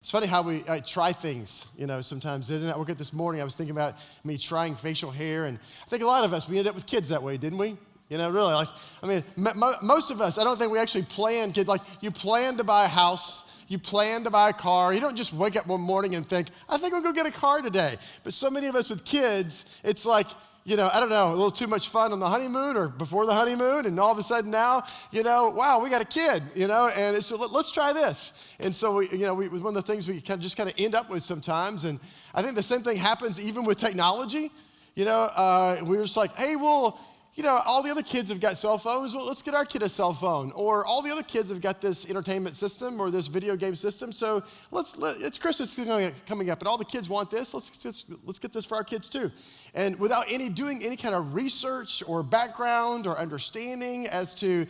It's funny how we try things, sometimes. Isn't it? I woke up this morning, I was thinking about me trying facial hair, and I think a lot of us, we ended up with kids that way, didn't we? Really, most of us, I don't think we actually plan kids. Like, you plan to buy a house, you plan to buy a car. You don't just wake up one morning and think, I think I'll go get a car today. But so many of us with kids, it's like, I don't know, a little too much fun on the honeymoon or before the honeymoon, and all of a sudden now, wow, we got a kid, and it's, let's try this. And so, it was one of the things we kind of end up with sometimes, and I think the same thing happens even with technology. We were just like, hey, well, all the other kids have got cell phones. Well, let's get our kid a cell phone. Or all the other kids have got this entertainment system or this video game system. So it's Christmas coming up, and all the kids want this. Let's get this for our kids too. And without doing any kind of research or background or understanding as to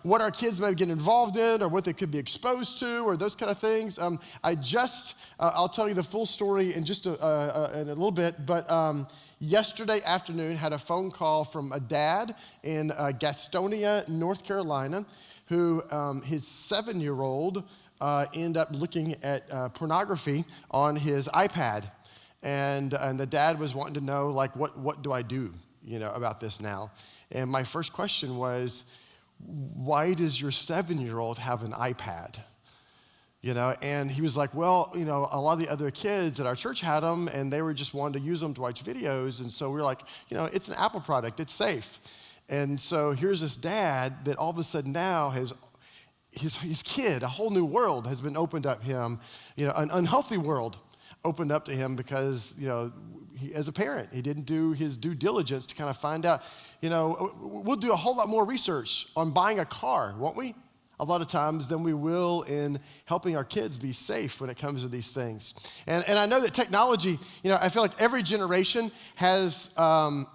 what our kids might get involved in or what they could be exposed to or those kind of things. I'll tell you the full story in just in a little bit, but. Yesterday afternoon, had a phone call from a dad in Gastonia, North Carolina, who his 7-year-old ended up looking at pornography on his iPad. And the dad was wanting to know, like, what do I do, about this now? And my first question was, why does your 7-year-old have an iPad? And he was like, well, a lot of the other kids at our church had them, and they were just wanting to use them to watch videos. And so we were like, it's an Apple product, it's safe. And so here's this dad that all of a sudden now has his kid, a whole new world has been opened up him, an unhealthy world opened up to him because, he, as a parent, he didn't do his due diligence to kind of find out, we'll do a whole lot more research on buying a car, won't we? A lot of times than we will in helping our kids be safe when it comes to these things. And I know that technology, I feel like every generation has kind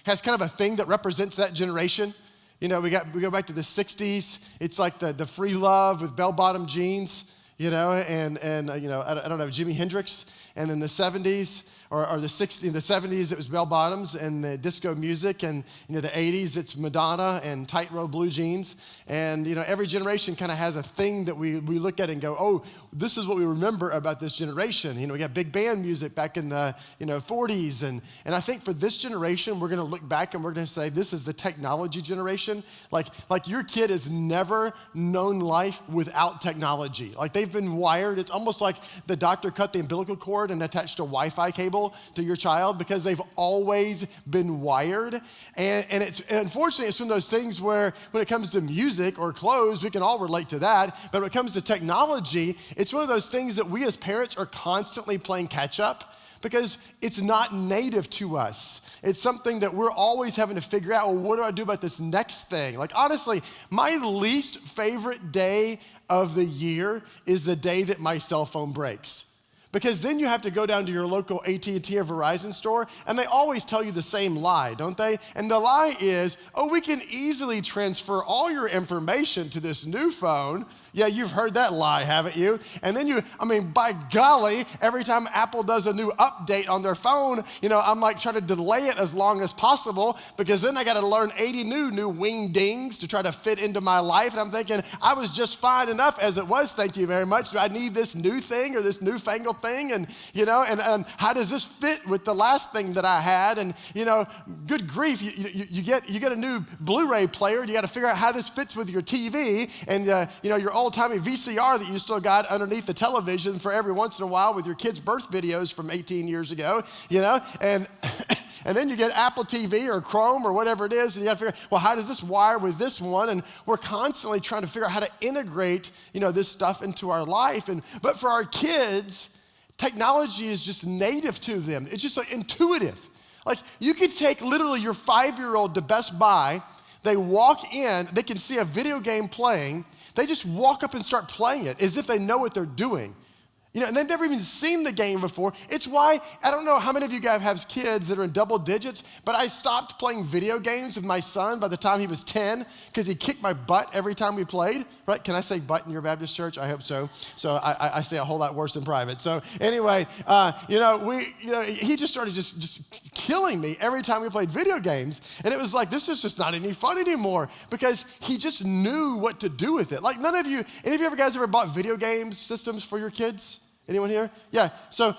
of a thing that represents that generation. We go back to the 60s. It's like the free love with bell-bottom jeans, and I don't know, Jimi Hendrix. And in the 70s, or the 60s, in the 70s, it was bell bottoms and the disco music, and the 80s, it's Madonna and tight-row blue jeans. And every generation kind of has a thing that we look at and go, oh, this is what we remember about this generation. We got big band music back in the 40s, and I think for this generation, we're going to look back and we're going to say this is the technology generation. Like your kid has never known life without technology. Like, they've been wired. It's almost like the doctor cut the umbilical cord and attached a Wi-Fi cable to your child because they've always been wired. And unfortunately, it's one of those things where when it comes to music or clothes, we can all relate to that. But when it comes to technology, it's one of those things that we as parents are constantly playing catch up because it's not native to us. It's something that we're always having to figure out, well, what do I do about this next thing? Like, honestly, my least favorite day of the year is the day that my cell phone breaks. Because then you have to go down to your local AT&T or Verizon store, and they always tell you the same lie, don't they? And the lie is, oh, we can easily transfer all your information to this new phone. Yeah, you've heard that lie, haven't you? And then by golly, every time Apple does a new update on their phone, I'm like trying to delay it as long as possible because then I got to learn 80 new wing dings to try to fit into my life. And I'm thinking, I was just fine enough as it was, thank you very much. Do I need this new thing or this newfangled thing? And, and how does this fit with the last thing that I had? And, good grief, you get a new Blu-ray player and you got to figure out how this fits with your TV and, your old-timey VCR that you still got underneath the television for every once in a while with your kids' birth videos from 18 years ago, and and then you get Apple TV or Chrome or whatever it is, and you got to figure, well, how does this wire with this one? And we're constantly trying to figure out how to integrate, this stuff into our life. But for our kids, technology is just native to them. It's just like intuitive. Like, you could take literally your 5-year-old to Best Buy. They walk in, they can see a video game playing. They just walk up and start playing it as if they know what they're doing. And they've never even seen the game before. It's why, I don't know how many of you guys have kids that are in double digits, but I stopped playing video games with my son by the time he was 10 because he kicked my butt every time we played, right? Can I say butt in your Baptist church? I hope so. So I say a whole lot worse in private. So anyway, he just started just killing me every time we played video games. And it was like, this is just not any fun anymore because he just knew what to do with it. Like, any of you guys ever bought video game systems for your kids? Anyone here? Yeah, so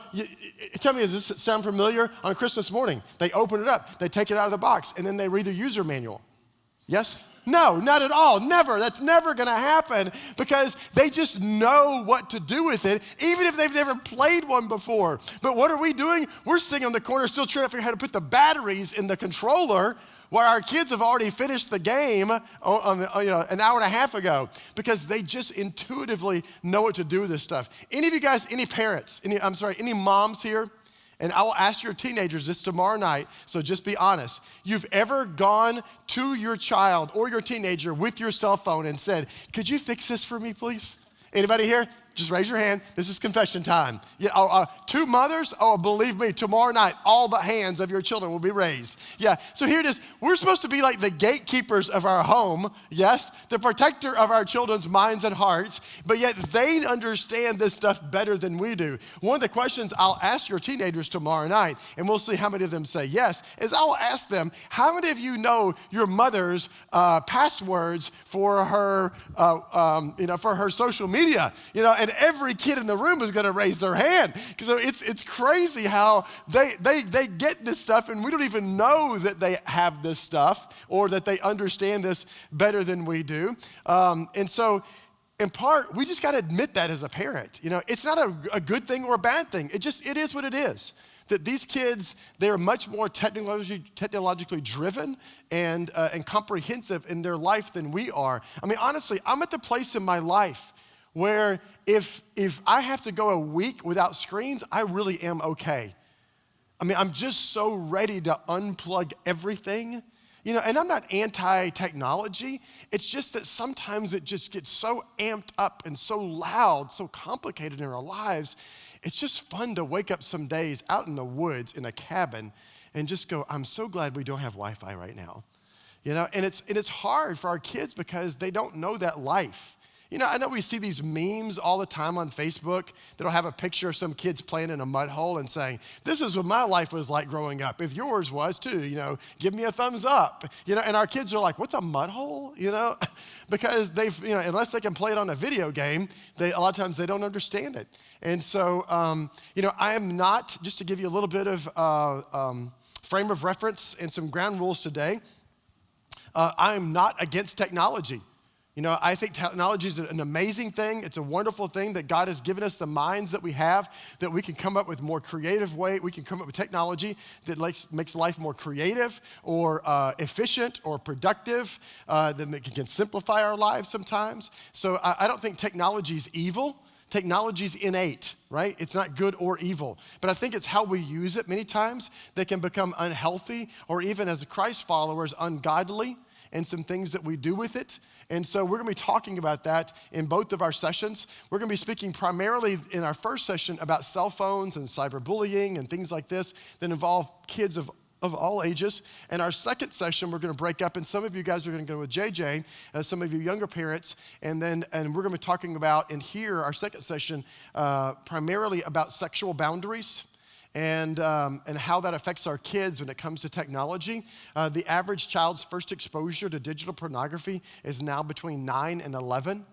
tell me, does this sound familiar? On Christmas morning, they open it up, they take it out of the box, and then they read the user manual. Yes? No, not at all, never. That's never gonna happen because they just know what to do with it, even if they've never played one before. But what are we doing? We're sitting on the corner still trying to figure out how to put the batteries in the controller where our kids have already finished the game an hour and a half ago because they just intuitively know what to do with this stuff. Any of you guys, any parents, any moms here? And I will ask your teenagers this tomorrow night, so just be honest. You've ever gone to your child or your teenager with your cell phone and said, could you fix this for me, please? Anybody here? Just raise your hand. This is confession time. Yeah, two mothers? Oh, believe me, tomorrow night, all the hands of your children will be raised. Yeah, so here it is. We're supposed to be like the gatekeepers of our home, yes, the protector of our children's minds and hearts, but yet they understand this stuff better than we do. One of the questions I'll ask your teenagers tomorrow night, and we'll see how many of them say yes, is I'll ask them, how many of you know your mother's passwords for her, for her social media? And every kid in the room is going to raise their hand. So it's crazy how they get this stuff and we don't even know that they have this stuff or that they understand this better than we do. And so in part, we just got to admit that as a parent. It's not a good thing or a bad thing. It is what it is. That these kids, they're much more technologically driven and comprehensive in their life than we are. I mean, honestly, I'm at the place in my life where if I have to go a week without screens, I really am okay. I mean, I'm just so ready to unplug everything. And I'm not anti-technology. It's just that sometimes it just gets so amped up and so loud, so complicated in our lives. It's just fun to wake up some days out in the woods in a cabin and just go, I'm so glad we don't have Wi-Fi right now. And it's hard for our kids because they don't know that life. I know we see these memes all the time on Facebook that'll have a picture of some kids playing in a mud hole and saying, this is what my life was like growing up. If yours was too, give me a thumbs up. And our kids are like, what's a mud hole? Because unless they can play it on a video game, a lot of times they don't understand it. And so, I am not, just to give you a little bit of frame of reference and some ground rules today, I am not against technology. I think technology is an amazing thing. It's a wonderful thing that God has given us the minds that we have, that we can come up with more creative way. We can come up with technology that makes life more creative or efficient or productive, that can simplify our lives sometimes. So I don't think technology is evil. Technology is innate, right? It's not good or evil. But I think it's how we use it many times that can become unhealthy or even as Christ followers, ungodly, and some things that we do with it. And so we're going to be talking about that in both of our sessions. We're going to be speaking primarily in our first session about cell phones and cyberbullying and things like this that involve kids of all ages. And our second session, we're going to break up, and some of you guys are going to go with JJ, some of you younger parents, and we're going to be talking about, in here, our second session, primarily about sexual boundaries. And how that affects our kids when it comes to technology. The average child's first exposure to digital pornography is now between 9 and 11.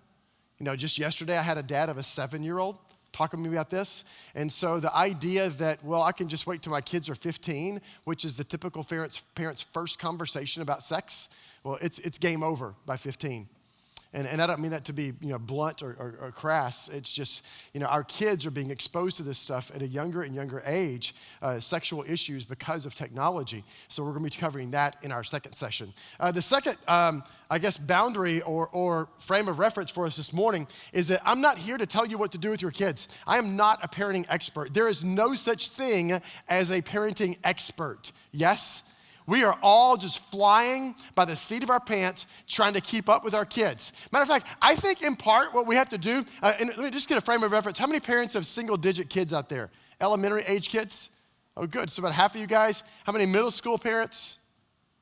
Just yesterday I had a dad of a 7-year-old talking to me about this. And so the idea that, well, I can just wait till my kids are 15, which is the typical parent's first conversation about sex, well, it's game over by 15. And I don't mean that to be blunt or crass. It's just, our kids are being exposed to this stuff at a younger and younger age, sexual issues because of technology. So we're going to be covering that in our second session. The second, boundary or frame of reference for us this morning is that I'm not here to tell you what to do with your kids. I am not a parenting expert. There is no such thing as a parenting expert. Yes? We are all just flying by the seat of our pants trying to keep up with our kids. Matter of fact, I think in part what we have to do, and let me just get a frame of reference. How many parents have single-digit kids out there? Elementary age kids? Oh, good. So about half of you guys. How many middle school parents?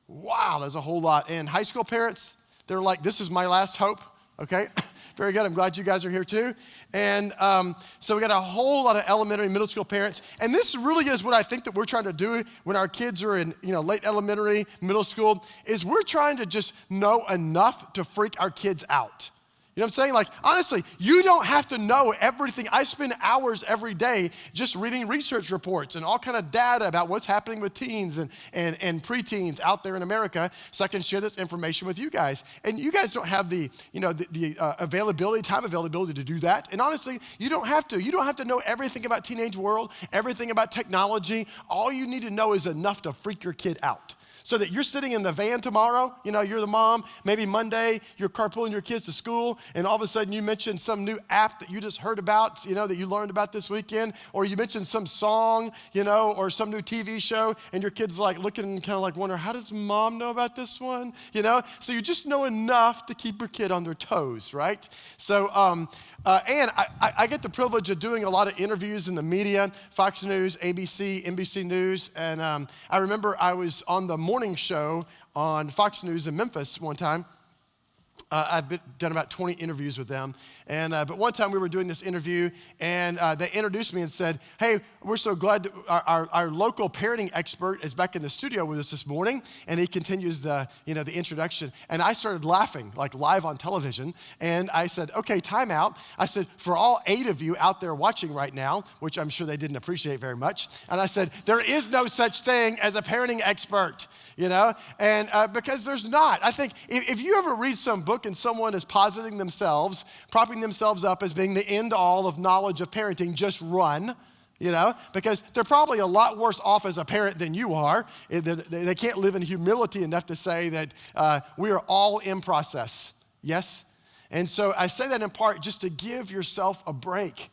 Wow, there's a whole lot. And high school parents? They're like, this is my last hope. Okay, very good. I'm glad you guys are here too. And so we got a whole lot of elementary, middle school parents. And this really is what I think that we're trying to do when our kids are in late elementary, middle school, is we're trying to just know enough to freak our kids out. You know what I'm saying? Like, honestly, you don't have to know everything. I spend hours every day just reading research reports and all kind of data about what's happening with teens and preteens out there in America, so I can share this information with you guys. And you guys don't have the time availability to do that. And honestly, you don't have to. You don't have to know everything about teenage world, everything about technology. All you need to know is enough to freak your kid out. So that you're sitting in the van tomorrow, you're the mom, maybe Monday, you're carpooling your kids to school, and all of a sudden you mention some new app that you just heard about, that you learned about this weekend, or you mention some song, or some new TV show, and your kid's like looking and kind of like wondering, how does mom know about this one? So you just know enough to keep your kid on their toes, right? So, and I get the privilege of doing a lot of interviews in the media, Fox News, ABC, NBC News, and I remember I was on the morning show on Fox News in Memphis one time. I've done about 20 interviews with them. But one time we were doing this interview, and they introduced me and said, hey, we're so glad that our local parenting expert is back in the studio with us this morning. And he continues the introduction. And I started laughing, like live on television. And I said, okay, time out. I said, for all 8 of you out there watching right now, which I'm sure they didn't appreciate very much. And I said, there is no such thing as a parenting expert, and because there's not. I think if you ever read some book and someone is positing themselves, propping themselves up as being the end all of knowledge of parenting, just run, because they're probably a lot worse off as a parent than you are. They can't live in humility enough to say that we are all in process, yes? And so I say that in part just to give yourself a break.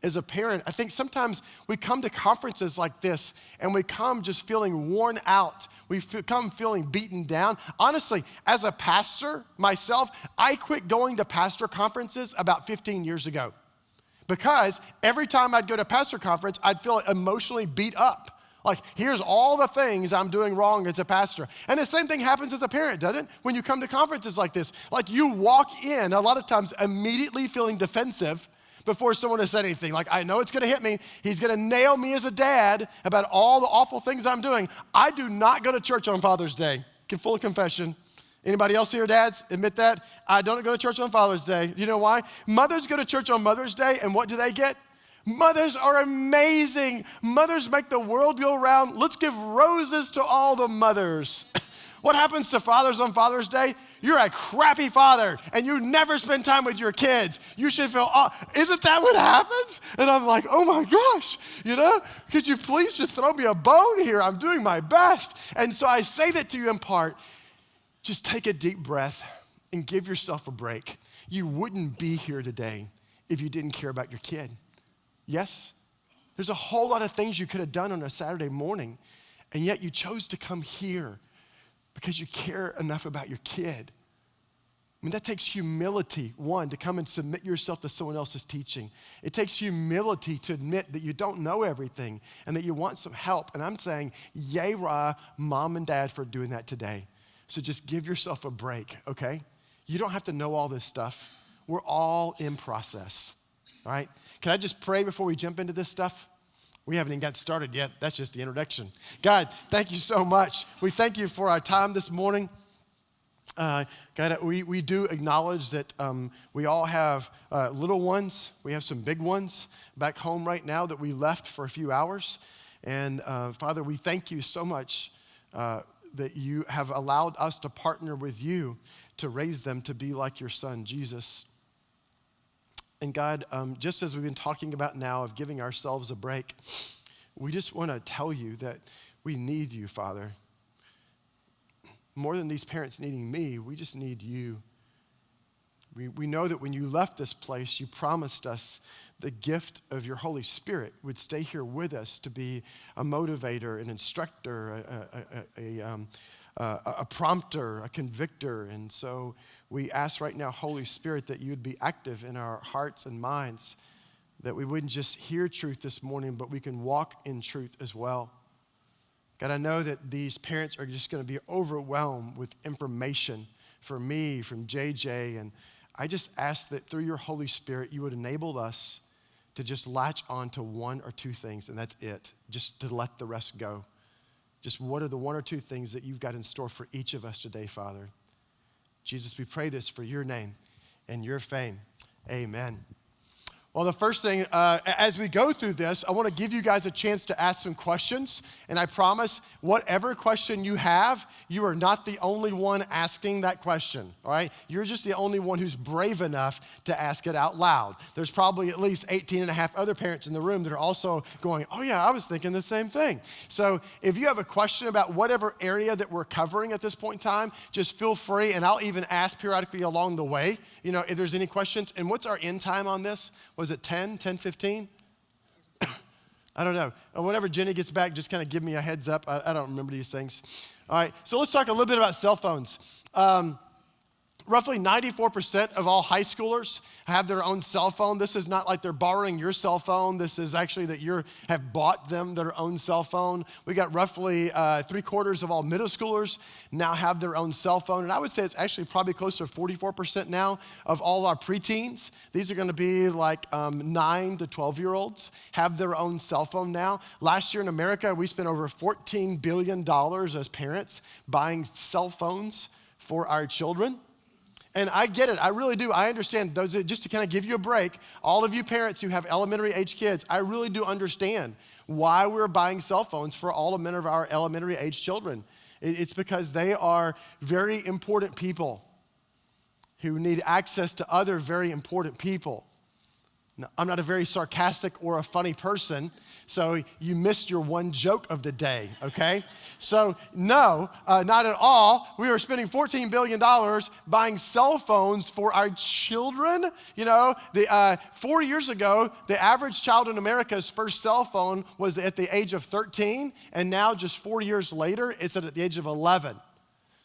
As a parent, I think sometimes we come to conferences like this and we come just feeling worn out. We come feeling beaten down. Honestly, as a pastor myself, I quit going to pastor conferences about 15 years ago because every time I'd go to pastor conference, I'd feel emotionally beat up. Like, here's all the things I'm doing wrong as a pastor. And the same thing happens as a parent, doesn't it? When you come to conferences like this, like you walk in a lot of times immediately feeling defensive before someone has said anything. Like, I know it's gonna hit me. He's gonna nail me as a dad about all the awful things I'm doing. I do not go to church on Father's Day. Full confession. Anybody else here, dads? Admit that? I don't go to church on Father's Day. You know why? Mothers go to church on Mother's Day, and what do they get? Mothers are amazing. Mothers make the world go round. Let's give roses to all the mothers. What happens to fathers on Father's Day? You're a crappy father, and you never spend time with your kids. You should feel, isn't that what happens? And I'm like, oh my gosh, could you please just throw me a bone here? I'm doing my best. And so I say that to you in part, just take a deep breath and give yourself a break. You wouldn't be here today if you didn't care about your kid. Yes? There's a whole lot of things you could have done on a Saturday morning, and yet you chose to come here because you care enough about your kid. I mean, that takes humility, one, to come and submit yourself to someone else's teaching. It takes humility to admit that you don't know everything and that you want some help. And I'm saying, yay, rah, mom and dad for doing that today. So just give yourself a break, okay? You don't have to know all this stuff. We're all in process, all right? Can I just pray before we jump into this stuff? We haven't even got started yet. That's just the introduction. God, thank you so much. We thank you for our time this morning. God, we do acknowledge that we all have little ones. We have some big ones back home right now that we left for a few hours. And Father, we thank you so much that you have allowed us to partner with you to raise them to be like your son, Jesus. And God, just as we've been talking about now of giving ourselves a break, we just want to tell you that we need you, Father. More than these parents needing me, we just need you. We know that when you left this place, you promised us the gift of your Holy Spirit would stay here with us to be a motivator, an instructor, a prompter, a convictor. And so we ask right now, Holy Spirit, that you'd be active in our hearts and minds, that we wouldn't just hear truth this morning, but we can walk in truth as well. God, I know that these parents are just going to be overwhelmed with information from me, from JJ, and I just ask that through your Holy Spirit, you would enable us to just latch on to one or two things, and that's it, just to let the rest go. Just what are the one or two things that you've got in store for each of us today, Father? Jesus, we pray this for your name. and your fame. Amen. Well, the first thing, as we go through this, I want to give you guys a chance to ask some questions. And I promise, whatever question you have, you are not the only one asking that question, all right? You're just the only one who's brave enough to ask it out loud. There's probably at least 18 and a half other parents in the room that are also going, oh yeah, I was thinking the same thing. So if you have a question about whatever area that we're covering at this point in time, just feel free, and I'll even ask periodically along the way, if there's any questions. And what's our end time on this? Was it 10:15? I don't know. Whenever Jenny gets back, just kind of give me a heads up. I don't remember these things. All right, so let's talk a little bit about cell phones. Roughly 94% of all high schoolers have their own cell phone. This is not like they're borrowing your cell phone. This is actually that you have bought them their own cell phone. We got roughly 3/4 of all middle schoolers now have their own cell phone. And I would say it's actually probably closer to 44% now of all our preteens. These are going to be like 9 to 12-year-olds have their own cell phone now. Last year in America, we spent over $14 billion as parents buying cell phones for our children. And I get it, I really do. I understand those, just to kind of give you a break, all of you parents who have elementary age kids, I really do understand why we're buying cell phones for all of our elementary age children. It's because they are very important people who need access to other very important people. Now, I'm not a very sarcastic or a funny person, so you missed your one joke of the day, okay? So no, not at all. We are spending $14 billion buying cell phones for our children. 4 years ago, the average child in America's first cell phone was at the age of 13, and now just 4 years later, it's at the age of 11.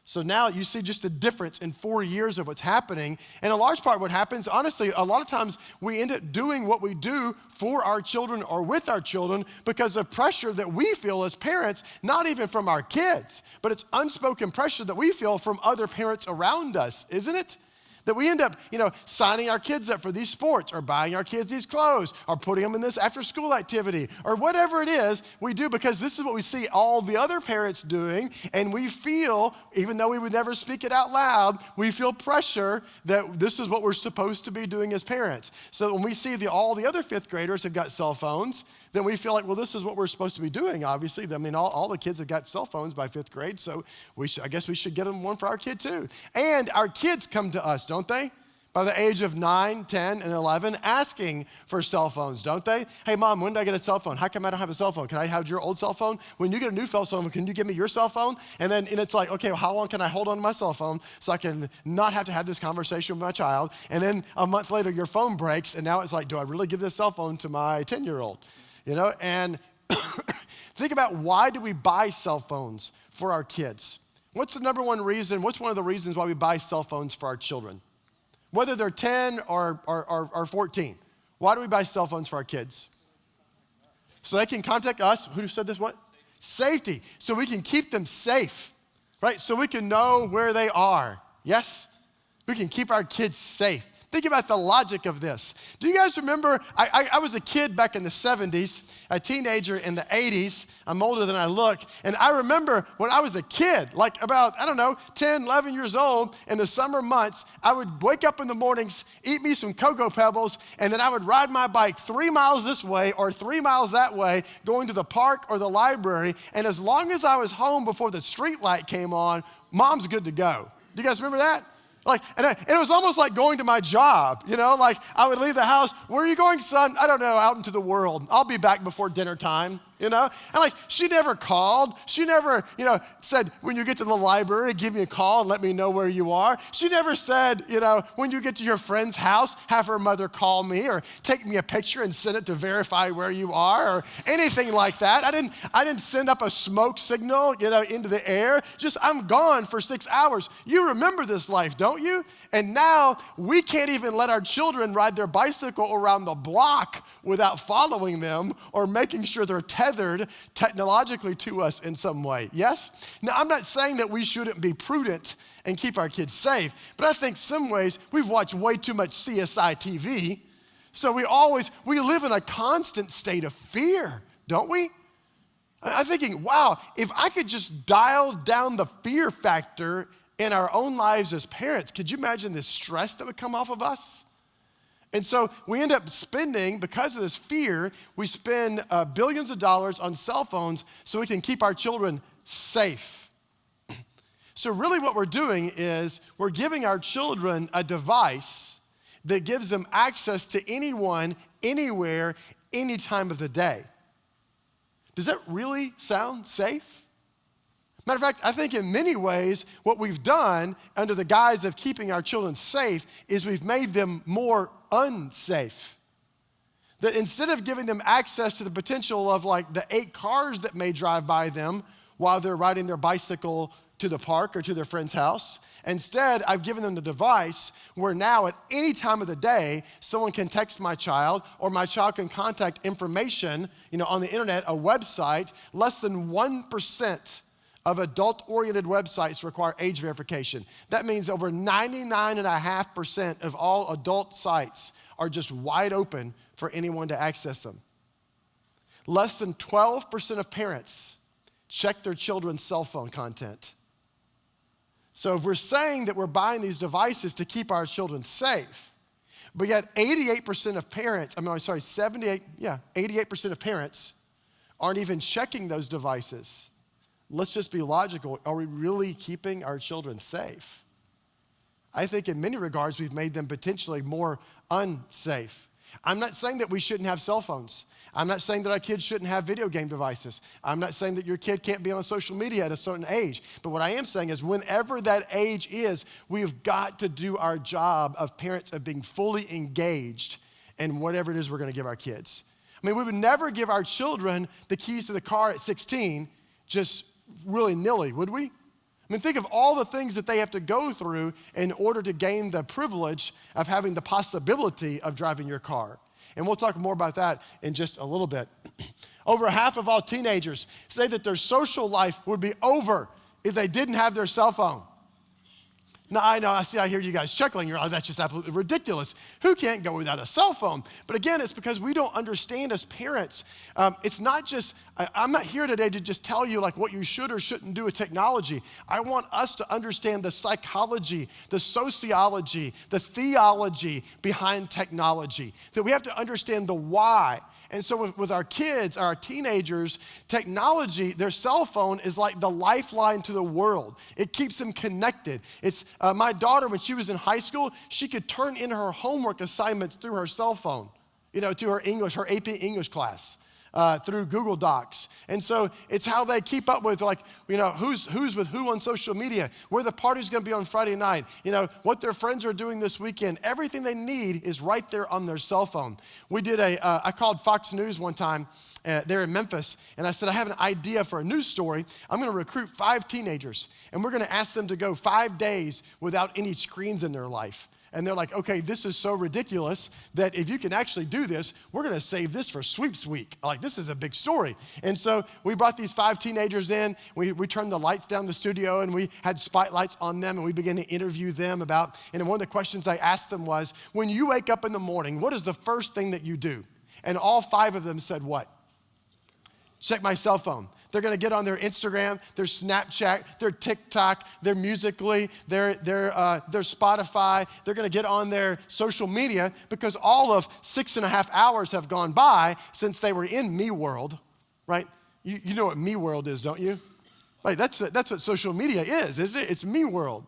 So now you see just the difference in 4 years of what's happening. And a large part of what happens, honestly, a lot of times we end up doing what we do for our children or with our children because of pressure that we feel as parents, not even from our kids, but it's unspoken pressure that we feel from other parents around us, isn't it? That we end up, signing our kids up for these sports or buying our kids these clothes or putting them in this after-school activity or whatever it is we do because this is what we see all the other parents doing, and we feel, even though we would never speak it out loud, we feel pressure that this is what we're supposed to be doing as parents. So when we see all the other fifth graders have got cell phones, then we feel like, well, this is what we're supposed to be doing, obviously. I mean, all the kids have got cell phones by fifth grade, so I guess we should get them one for our kid too. And our kids come to us, don't they? By the age of 9, 10, and 11, asking for cell phones, don't they? Hey, Mom, when do I get a cell phone? How come I don't have a cell phone? Can I have your old cell phone? When you get a new cell phone, can you give me your cell phone? And it's like, okay, well, how long can I hold on to my cell phone so I can not have to have this conversation with my child? And then a month later, your phone breaks, and now it's like, do I really give this cell phone to my 10-year-old? And think about, why do we buy cell phones for our kids? What's the number one reason? What's one of the reasons why we buy cell phones for our children? Whether they're 10 or 14. Why do we buy cell phones for our kids? So they can contact us. Who said this? What? Safety. So we can keep them safe, right? So we can know where they are. Yes? We can keep our kids safe. Think about the logic of this. Do you guys remember, I was a kid back in the 70s, a teenager in the 80s. I'm older than I look. And I remember when I was a kid, like about, 10, 11 years old, in the summer months, I would wake up in the mornings, eat me some Cocoa Pebbles, and then I would ride my bike 3 miles this way or 3 miles that way, going to the park or the library. And as long as I was home before the street light came on, Mom's good to go. Do you guys remember that? And it was almost like going to my job, like I would leave the house. Where are you going, son? I don't know, out into the world. I'll be back before dinner time. And she never called. She never, said, when you get to the library, give me a call and let me know where you are. She never said, when you get to your friend's house, have her mother call me or take me a picture and send it to verify where you are or anything like that. I didn't send up a smoke signal, into the air. Just, I'm gone for 6 hours. You remember this life, don't you? And now we can't even let our children ride their bicycle around the block without following them or making sure they're tethered technologically to us in some way. Yes? Now, I'm not saying that we shouldn't be prudent and keep our kids safe, but I think some ways we've watched way too much CSI TV, so we live in a constant state of fear, don't we? I'm thinking, wow, if I could just dial down the fear factor in our own lives as parents, could you imagine the stress that would come off of us? And so we end up spending, because of this fear, we spend billions of dollars on cell phones so we can keep our children safe. So really what we're doing is we're giving our children a device that gives them access to anyone, anywhere, any time of the day. Does that really sound safe? Matter of fact, I think in many ways, what we've done under the guise of keeping our children safe is we've made them more unsafe. That instead of giving them access to the potential of like the 8 cars that may drive by them while they're riding their bicycle to the park or to their friend's house, instead I've given them the device where now at any time of the day, someone can text my child or my child can contact information, on the internet, a website. Less than 1% of adult-oriented websites require age verification. That means over 99.5% of all adult sites are just wide open for anyone to access them. Less than 12% of parents check their children's cell phone content. So if we're saying that we're buying these devices to keep our children safe, but yet 88% of parents, 88% of parents aren't even checking those devices. Let's just be logical. Are we really keeping our children safe? I think in many regards, we've made them potentially more unsafe. I'm not saying that we shouldn't have cell phones. I'm not saying that our kids shouldn't have video game devices. I'm not saying that your kid can't be on social media at a certain age. But what I am saying is whenever that age is, we've got to do our job of parents of being fully engaged in whatever it is we're going to give our kids. We would never give our children the keys to the car at 16 just willy-nilly, would we? Think of all the things that they have to go through in order to gain the privilege of having the possibility of driving your car. And we'll talk more about that in just a little bit. Over half of all teenagers say that their social life would be over if they didn't have their cell phone. Now, I hear you guys chuckling. You're like, that's just absolutely ridiculous. Who can't go without a cell phone? But again, it's because we don't understand as parents. It's not just, I'm not here today to just tell you like what you should or shouldn't do with technology. I want us to understand the psychology, the sociology, the theology behind technology. That we have to understand the why. And so with our kids, our teenagers, technology, their cell phone is like the lifeline to the world. It keeps them connected. It's my daughter, when she was in high school, she could turn in her homework assignments through her cell phone, to her AP English class. Through Google Docs. And so it's how they keep up with who's with who on social media, where the party's gonna be on Friday night, what their friends are doing this weekend. Everything they need is right there on their cell phone. We did I called Fox News one time there in Memphis, and I said, I have an idea for a news story. I'm gonna recruit 5 teenagers, and we're gonna ask them to go 5 days without any screens in their life. And they're like, okay, this is so ridiculous that if you can actually do this, we're gonna save this for Sweeps Week. Like, this is a big story. And so we brought these 5 teenagers in, we turned the lights down in the studio and we had spotlights on them and we began to interview them about, and one of the questions I asked them was, when you wake up in the morning, what is the first thing that you do? And all 5 of them said what? Check my cell phone. They're gonna get on their Instagram, their Snapchat, their TikTok, their Musical.ly, their Spotify. They're gonna get on their social media because all of 6.5 hours have gone by since they were in Me World, right? You know what Me World is, don't you? Right, that's what social media is, isn't it? It's Me World.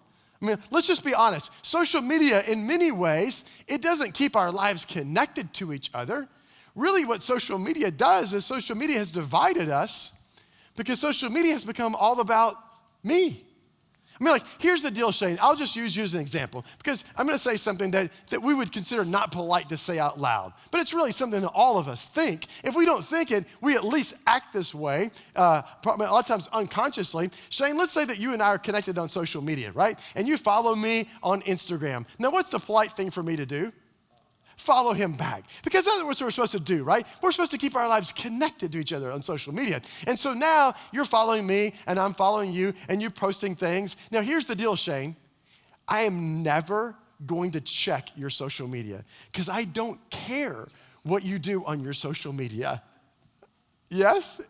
Let's just be honest. Social media, in many ways, it doesn't keep our lives connected to each other. Really what social media does is social media has divided us because social media has become all about me. Here's the deal, Shane. I'll just use you as an example because I'm going to say something that we would consider not polite to say out loud. But it's really something that all of us think. If we don't think it, we at least act this way, a lot of times unconsciously. Shane, let's say that you and I are connected on social media, right? And you follow me on Instagram. Now, what's the polite thing for me to do? Follow him back. Because that's what we're supposed to do, right? We're supposed to keep our lives connected to each other on social media. And so now you're following me and I'm following you and you're posting things. Now here's the deal, Shane. I am never going to check your social media because I don't care what you do on your social media. Yes?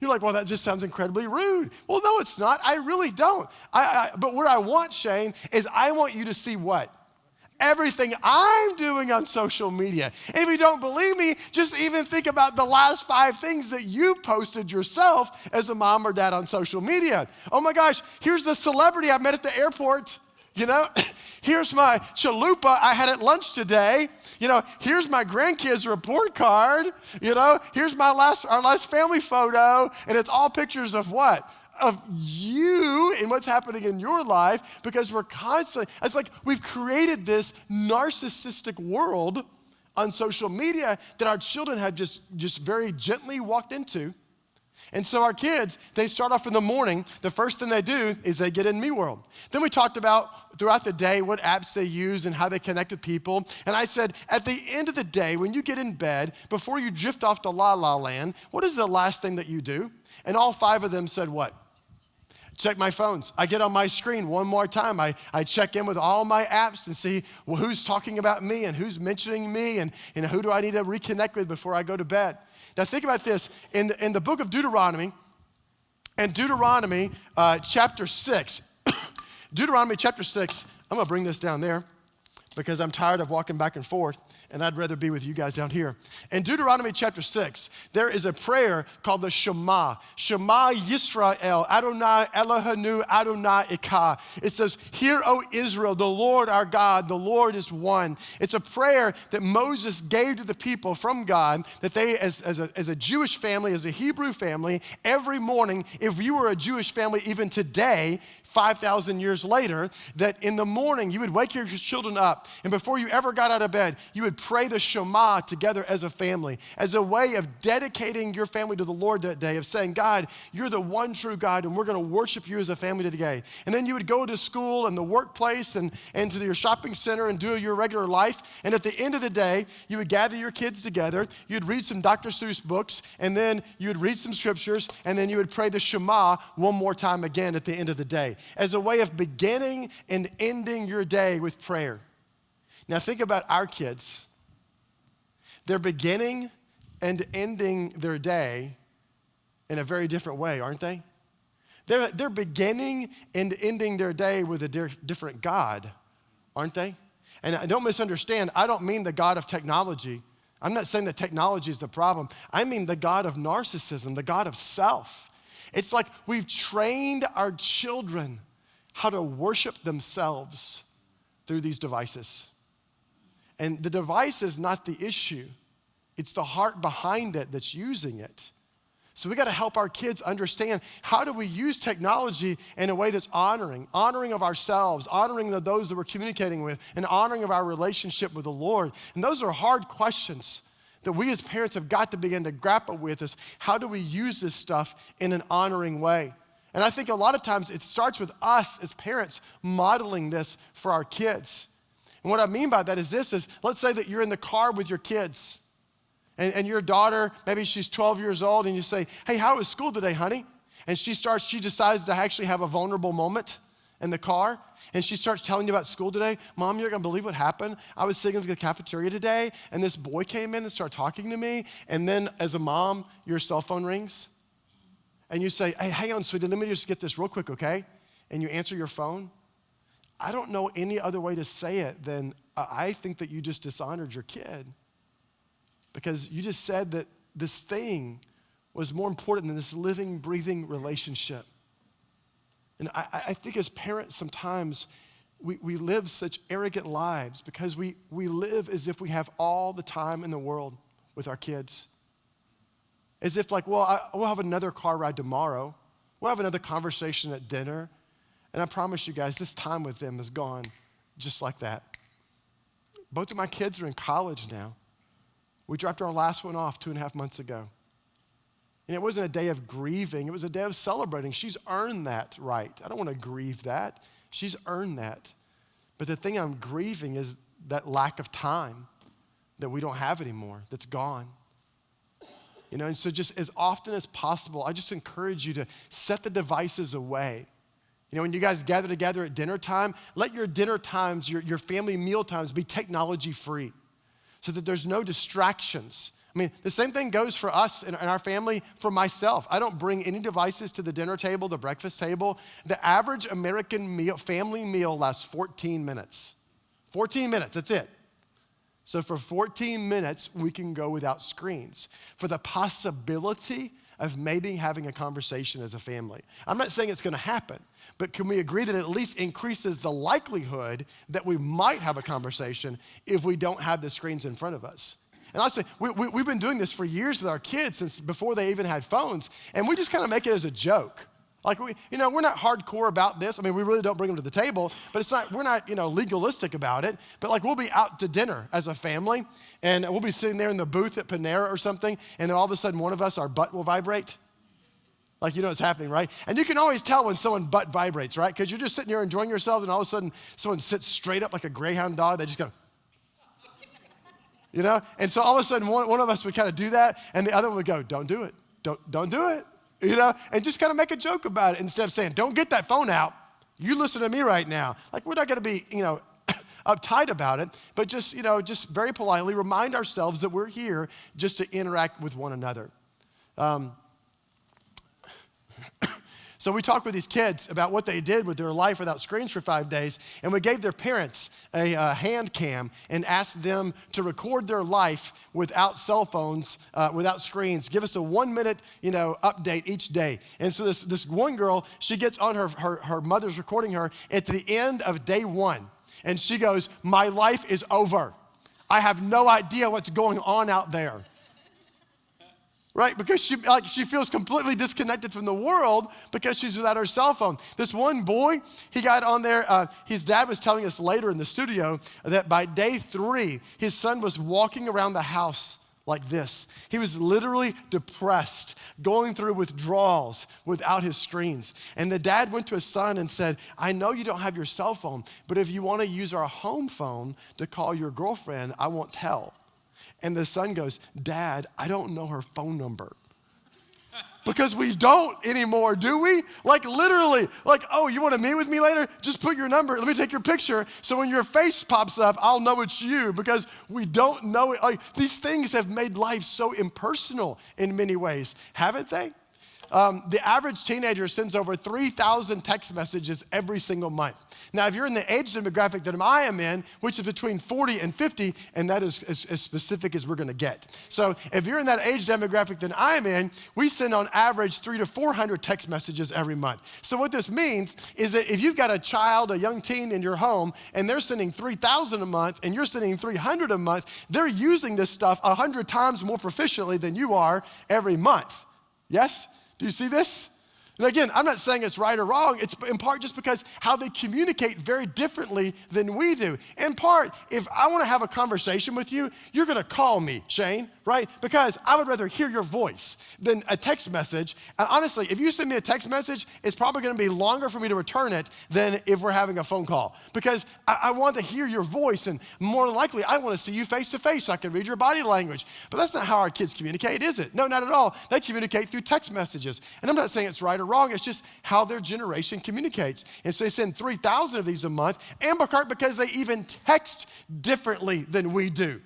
You're like, well, that just sounds incredibly rude. Well, no, it's not. I really don't. But what I want, Shane, is I want you to see what? Everything I'm doing on social media. And if you don't believe me, just even think about the last 5 things that you posted yourself as a mom or dad on social media. Oh my gosh, here's the celebrity I met at the airport. Here's my chalupa I had at lunch today. Here's my grandkids' report card. Here's our last family photo. And it's all pictures of what? Of you and what's happening in your life, because we're constantly, it's like we've created this narcissistic world on social media that our children have just very gently walked into. And so our kids, they start off in the morning, the first thing they do is they get in Me World. Then we talked about throughout the day what apps they use and how they connect with people. And I said, at the end of the day, when you get in bed, before you drift off to La La Land, what is the last thing that you do? And all 5 of them said what? Check my phones. I get on my screen one more time. I check in with all my apps and see who's talking about me and who's mentioning me and who do I need to reconnect with before I go to bed. Now think about this. In the book of Deuteronomy, and Deuteronomy chapter 6, Deuteronomy chapter 6, I'm going to bring this down there because I'm tired of walking back and forth, and I'd rather be with you guys down here. In Deuteronomy chapter 6, there is a prayer called the Shema. Shema Yisrael, Adonai Eloheinu, Adonai Echad. It says, "Hear, O Israel, the Lord our God, the Lord is one." It's a prayer that Moses gave to the people from God, that they, as a Jewish family, as a Hebrew family, every morning, if you were a Jewish family even today, 5,000 years later, that in the morning you would wake your children up, and before you ever got out of bed, you would pray the Shema together as a family, as a way of dedicating your family to the Lord that day, of saying, God, you're the one true God, and we're going to worship you as a family today. And then you would go to school and the workplace and to your shopping center and do your regular life, and at the end of the day, you would gather your kids together, you'd read some Dr. Seuss books, and then you would read some scriptures, and then you would pray the Shema one more time again at the end of the day, as a way of beginning and ending your day with prayer. Now think about our kids. They're beginning and ending their day in a very different way, aren't they? They're beginning and ending their day with a different God, aren't they? And don't misunderstand, I don't mean the God of technology. I'm not saying that technology is the problem. I mean the God of narcissism, the God of self. It's like we've trained our children how to worship themselves through these devices. And the device is not the issue. It's the heart behind it that's using it. So we got to help our kids understand, how do we use technology in a way that's honoring of ourselves, honoring of those that we're communicating with, and honoring of our relationship with the Lord. And those are hard questions that we as parents have got to begin to grapple with, is how do we use this stuff in an honoring way? And I think a lot of times it starts with us as parents modeling this for our kids. And what I mean by that is this, is let's say that you're in the car with your kids and your daughter, maybe she's 12 years old, and you say, hey, how was school today, honey? And she decides to actually have a vulnerable moment in the car, and she starts telling you about school today. Mom, you're gonna believe what happened. I was sitting in the cafeteria today, and this boy came in and started talking to me, and then as a mom, your cell phone rings. And you say, hey, hang on, sweetie, let me just get this real quick, okay? And you answer your phone. I don't know any other way to say it than I think that you just dishonored your kid, because you just said that this thing was more important than this living, breathing relationship. And I think as parents sometimes we live such arrogant lives because we live as if we have all the time in the world with our kids. As if like, well, we'll have another car ride tomorrow. We'll have another conversation at dinner. And I promise you guys, this time with them is gone just like that. Both of my kids are in college now. We dropped our last one off 2.5 months ago. And it wasn't a day of grieving, it was a day of celebrating. She's earned that right. I don't want to grieve that. She's earned that. But the thing I'm grieving is that lack of time that we don't have anymore, that's gone. And so just as often as possible, I just encourage you to set the devices away. When you guys gather together at dinner time, let your dinner times, your family meal times be technology free so that there's no distractions I mean, the same thing goes for us and our family, for myself. I don't bring any devices to the dinner table, the breakfast table. The average American family meal lasts 14 minutes. 14 minutes, that's it. So for 14 minutes, we can go without screens for the possibility of maybe having a conversation as a family. I'm not saying it's gonna happen, but can we agree that it at least increases the likelihood that we might have a conversation if we don't have the screens in front of us? And honestly, we've been doing this for years with our kids since before they even had phones, and we just kind of make it as a joke. Like, we're not hardcore about this. I mean, we really don't bring them to the table, but we're not, legalistic about it. But like, we'll be out to dinner as a family, and we'll be sitting there in the booth at Panera or something, and then all of a sudden one of us, our butt will vibrate. Like, what's happening, right? And you can always tell when someone butt vibrates, right? Because you're just sitting here enjoying yourself, and all of a sudden someone sits straight up like a greyhound dog. They just go, And so all of a sudden one of us would kind of do that, and the other one would go, don't do it. Don't do it. And just kind of make a joke about it instead of saying, don't get that phone out. You listen to me right now. Like, we're not going to be, uptight about it, but just very politely remind ourselves that we're here just to interact with one another. So we talked with these kids about what they did with their life without screens for 5 days, and we gave their parents a hand cam and asked them to record their life without cell phones, without screens. Give us a 1 minute, update each day. And so this one girl, she gets on her mother's recording her at the end of day 1, and she goes, "My life is over. I have no idea what's going on out there." Right? Because she feels completely disconnected from the world because she's without her cell phone. This one boy, he got on there. His dad was telling us later in the studio that by day 3, his son was walking around the house like this. He was literally depressed, going through withdrawals without his screens. And the dad went to his son and said, "I know you don't have your cell phone, but if you want to use our home phone to call your girlfriend, I won't tell." And the son goes, "Dad, I don't know her phone number." Because we don't anymore, do we? Like, literally, like, "Oh, you want to meet with me later? Just put your number. Let me take your picture. So when your face pops up, I'll know it's you," because we don't know it. Like, these things have made life so impersonal in many ways, haven't they? The average teenager sends over 3,000 text messages every single month. Now, if you're in the age demographic that I am in, which is between 40 and 50, and that is as specific as we're going to get. So if you're in that age demographic that I am in, we send on average 300 to 400 text messages every month. So what this means is that if you've got a child, a young teen in your home, and they're sending 3,000 a month, and you're sending 300 a month, they're using this stuff 100 times more proficiently than you are every month. Yes? Do you see this? And again, I'm not saying it's right or wrong. It's in part just because how they communicate very differently than we do. In part, if I want to have a conversation with you, you're going to call me, Shane, right? Because I would rather hear your voice than a text message. And honestly, if you send me a text message, it's probably going to be longer for me to return it than if we're having a phone call. Because I want to hear your voice, and more than likely, I want to see you face to face so I can read your body language. But that's not how our kids communicate, is it? No, not at all. They communicate through text messages. And I'm not saying it's right or wrong. It's just how their generation communicates. And so they send 3,000 of these a month, and because they even text differently than we do.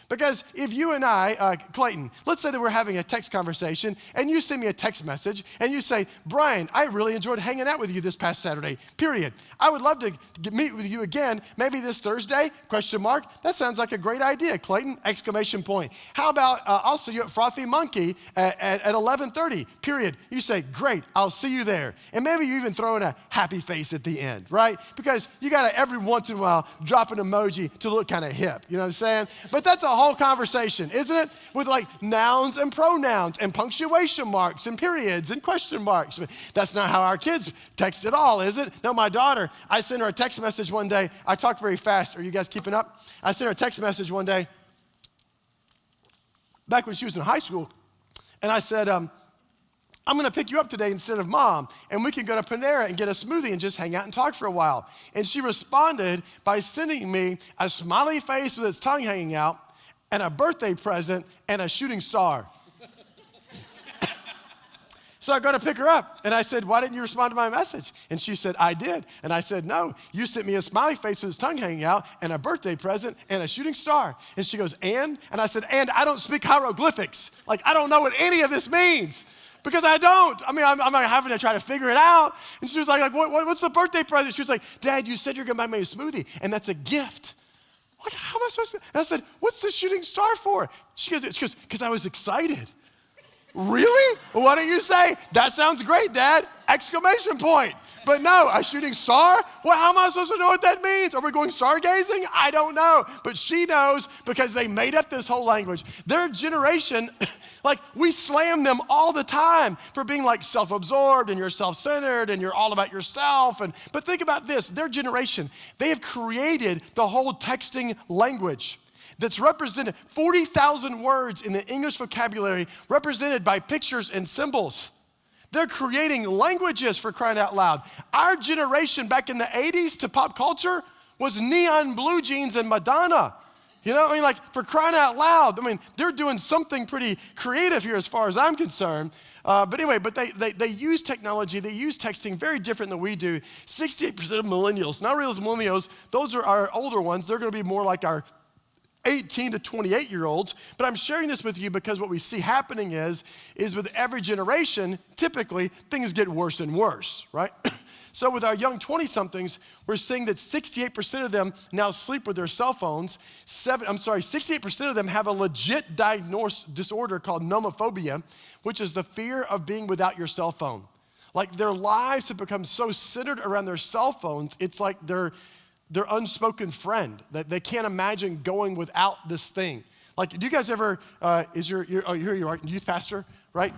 Because if you and I, Clayton, let's say that we're having a text conversation and you send me a text message and you say, "Brian, I really enjoyed hanging out with you this past Saturday, period. I would love to meet with you again, maybe this Thursday, ? That sounds like a great idea, Clayton, ! How about I'll see you at Frothy Monkey at 11:30, period. You say, "Great, I'll see you there." And maybe you even throw in a happy face at the end, right? Because you got to every once in a while drop an emoji to look kind of hip, you know what I'm saying? But that's a whole conversation, isn't it? With like nouns and pronouns and punctuation marks and periods and question marks. That's not how our kids text at all, is it? No, my daughter, I sent her a text message one day. I talk very fast. Are you guys keeping up? I sent her a text message one day back when she was in high school, and I said, "I'm going to pick you up today instead of Mom, and we can go to Panera and get a smoothie and just hang out and talk for a while." And she responded by sending me a smiley face with its tongue hanging out and a birthday present and a shooting star. So I go to pick her up, and I said, why didn't you respond to my message? And she said, I did. And I said, no, you sent me a smiley face with his tongue hanging out and a birthday present and a shooting star. And she goes, and? And I said, and I don't speak hieroglyphics. Like, I don't know what any of this means. Because I don't. I mean, I'm having to try to figure it out. And she was like what's the birthday present? She was like, Dad, you said you're going to buy me a smoothie, and that's a gift. Like, how am I supposed to? And I said, what's the shooting star for? She goes, because I was excited. Really? Well, why don't you say, that sounds great, Dad, exclamation point. But no, a shooting star? Well, how am I supposed to know what that means? Are we going stargazing? I don't know. But she knows because they made up this whole language. Their generation, like, we slam them all the time for being like self-absorbed and you're self-centered and you're all about yourself. But think about this, their generation, they have created the whole texting language that's represented, 40,000 words in the English vocabulary represented by pictures and symbols. They're creating languages, for crying out loud. Our generation back in the 80s to pop culture was neon blue jeans and Madonna. You know, I mean, like, for crying out loud. I mean, they're doing something pretty creative here as far as I'm concerned. But anyway, they use technology, they use texting very different than we do. 68% of millennials, not real millennials, those are our older ones. They're gonna be more like our 18 to 28-year-olds, but I'm sharing this with you because what we see happening is with every generation, typically, things get worse and worse, right? So with our young 20-somethings, we're seeing that 68% of them now sleep with their cell phones. 68% of them have a legit diagnosed disorder called nomophobia, which is the fear of being without your cell phone. Like, their lives have become so centered around their cell phones, it's like their unspoken friend, that they can't imagine going without this thing. Like, do you guys ever, here you are, youth pastor, right?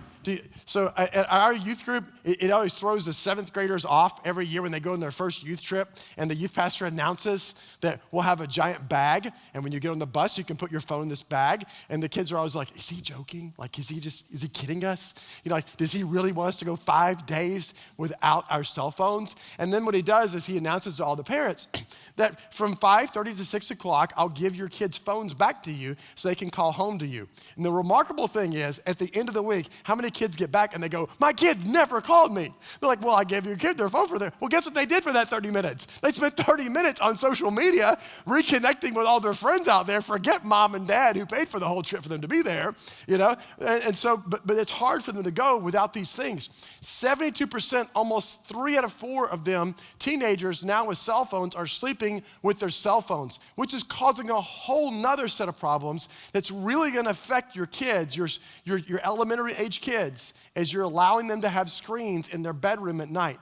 So at our youth group, it always throws the 7th graders off every year when they go on their first youth trip, and the youth pastor announces that we'll have a giant bag, and when you get on the bus, you can put your phone in this bag, and the kids are always like, is he joking? Like, is he kidding us? You know, like, does he really want us to go 5 days without our cell phones? And then what he does is he announces to all the parents that from 5:30 to 6 o'clock, I'll give your kids' phones back to you so they can call home to you. And the remarkable thing is, at the end of the week, how many kids get back and they go, my kids never called me? They're like, well, I gave your kid their phone for their, well, guess what they did for that 30 minutes? They spent 30 minutes on social media reconnecting with all their friends out there. Forget mom and dad who paid for the whole trip for them to be there, you know? And so, but it's hard for them to go without these things. 72%, almost 3 out of 4 of them, teenagers now with cell phones, are sleeping with their cell phones, which is causing a whole nother set of problems that's really gonna affect your kids, your elementary age kids, as you're allowing them to have screens in their bedroom at night.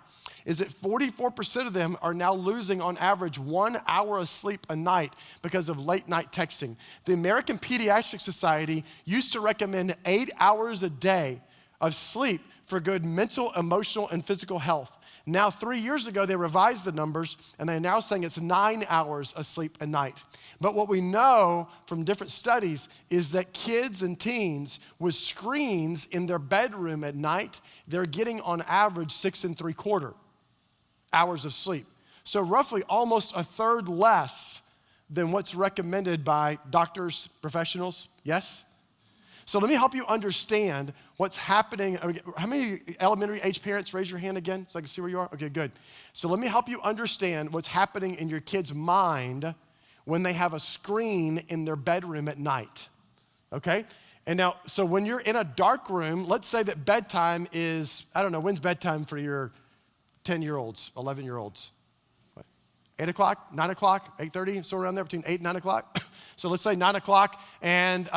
Is that 44% of them are now losing on average 1 hour of sleep a night because of late night texting. The American Pediatric Society used to recommend 8 hours a day of sleep for good mental, emotional, and physical health. Now, 3 years ago, they revised the numbers, and they're now saying it's 9 hours of sleep a night. But what we know from different studies is that kids and teens with screens in their bedroom at night, they're getting on average 6 3/4 hours of sleep. So roughly almost a third less than what's recommended by doctors, professionals, yes? So let me help you understand what's happening. How many elementary age parents, raise your hand again so I can see where you are? Okay, good. So let me help you understand what's happening in your kid's mind when they have a screen in their bedroom at night, okay? And now, so when you're in a dark room, let's say that bedtime is, I don't know, when's bedtime for your 10-year-olds, 11-year-olds? 8 o'clock, 9 o'clock, 8:30, so around there, between 8 and 9 o'clock. So let's say 9 o'clock, and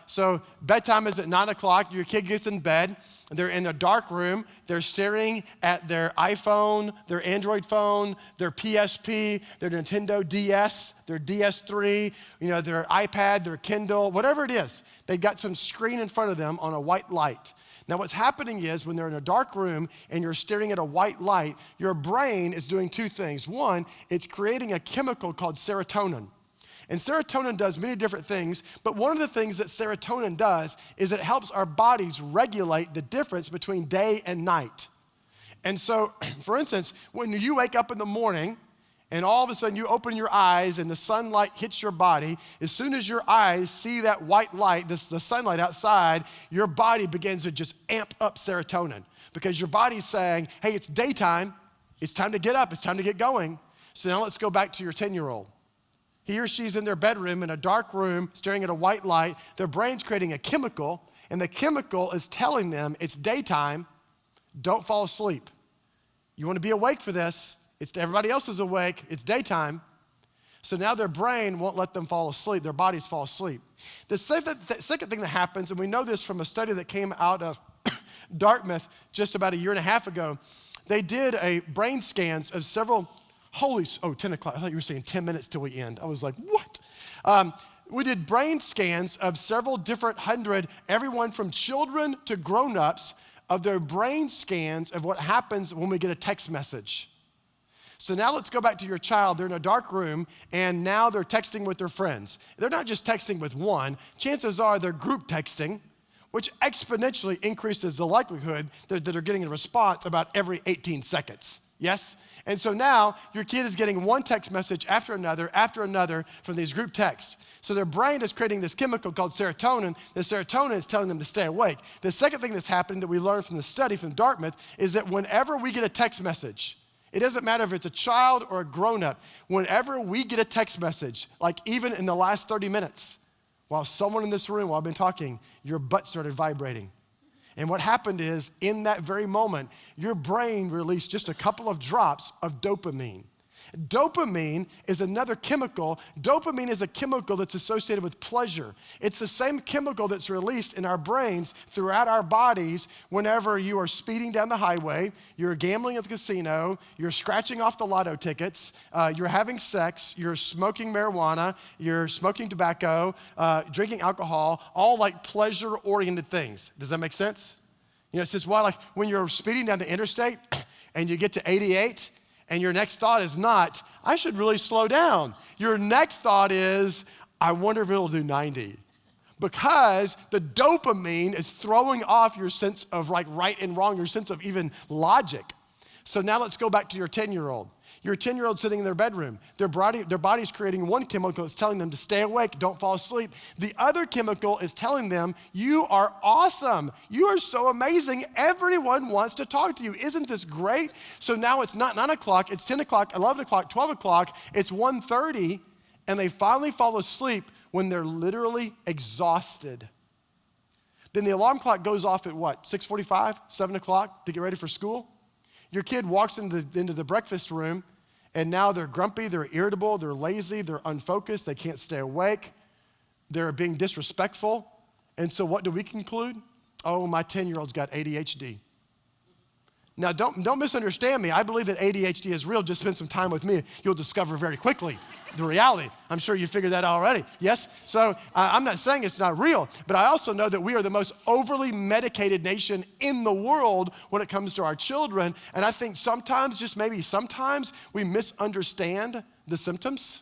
so bedtime is at 9 o'clock. Your kid gets in bed, and they're in a dark room. They're staring at their iPhone, their Android phone, their PSP, their Nintendo DS, their DS3, you know, their iPad, their Kindle, whatever it is. They've got some screen in front of them on a white light. Now, what's happening is when they're in a dark room and you're staring at a white light, your brain is doing 2 things. One, it's creating a chemical called serotonin. And serotonin does many different things, but one of the things that serotonin does is it helps our bodies regulate the difference between day and night. And so, for instance, when you wake up in the morning And all of a sudden you open your eyes and the sunlight hits your body. As soon as your eyes see that white light, the sunlight outside, your body begins to just amp up serotonin because your body's saying, hey, it's daytime. It's time to get up. It's time to get going. So now let's go back to your 10-year-old. He or she's in their bedroom in a dark room staring at a white light. Their brain's creating a chemical, and the chemical is telling them it's daytime. Don't fall asleep. You want to be awake for this. Everybody else is awake. It's daytime. So now their brain won't let them fall asleep. Their bodies fall asleep. The second thing that happens, and we know this from a study that came out of Dartmouth just about a year and a half ago, they did a brain scans of several 10 o'clock. I thought you were saying 10 minutes till we end. I was like, what? We did brain scans of several different hundred, everyone from children to grown-ups, of their brain scans of what happens when we get a text message. So now let's go back to your child. They're in a dark room, and now they're texting with their friends. They're not just texting with one. Chances are they're group texting, which exponentially increases the likelihood that they're getting a response about every 18 seconds. Yes? And so now your kid is getting one text message after another from these group texts. So their brain is creating this chemical called serotonin. The serotonin is telling them to stay awake. The second thing that's happening that we learned from the study from Dartmouth is that whenever we get a text message, it doesn't matter if it's a child or a grown-up, whenever we get a text message, like even in the last 30 minutes, while someone in this room, while I've been talking, your butt started vibrating. And what happened is, in that very moment, your brain released just a couple of drops of dopamine. Dopamine is another chemical. Dopamine is a chemical that's associated with pleasure. It's the same chemical that's released in our brains throughout our bodies whenever you are speeding down the highway, you're gambling at the casino, you're scratching off the lotto tickets, you're having sex, you're smoking marijuana, you're smoking tobacco, drinking alcohol, all like pleasure-oriented things. Does that make sense? You know, it's just why, like when you're speeding down the interstate and you get to 88, and your next thought is not, I should really slow down. Your next thought is, I wonder if it'll do 90. Because the dopamine is throwing off your sense of like right and wrong, your sense of even logic. So now let's go back to your 10-year-old. Your 10-year-old sitting in their bedroom. Their body's creating one chemical that's telling them to stay awake, don't fall asleep. The other chemical is telling them, you are awesome. You are so amazing. Everyone wants to talk to you. Isn't this great? So now it's not 9 o'clock, it's 10 o'clock, 11 o'clock, 12 o'clock, it's 1:30, and they finally fall asleep when they're literally exhausted. Then the alarm clock goes off at what, 6:45, 7 o'clock to get ready for school? Your kid walks into the breakfast room, and now they're grumpy, they're irritable, they're lazy, they're unfocused, they can't stay awake, they're being disrespectful. And so what do we conclude? Oh, my 10-year-old's got ADHD. Now, don't misunderstand me. I believe that ADHD is real. Just spend some time with me. You'll discover very quickly the reality. I'm sure you figured that out already. Yes? So I'm not saying it's not real, but I also know that we are the most overly medicated nation in the world when it comes to our children. And I think sometimes, just maybe sometimes, we misunderstand the symptoms.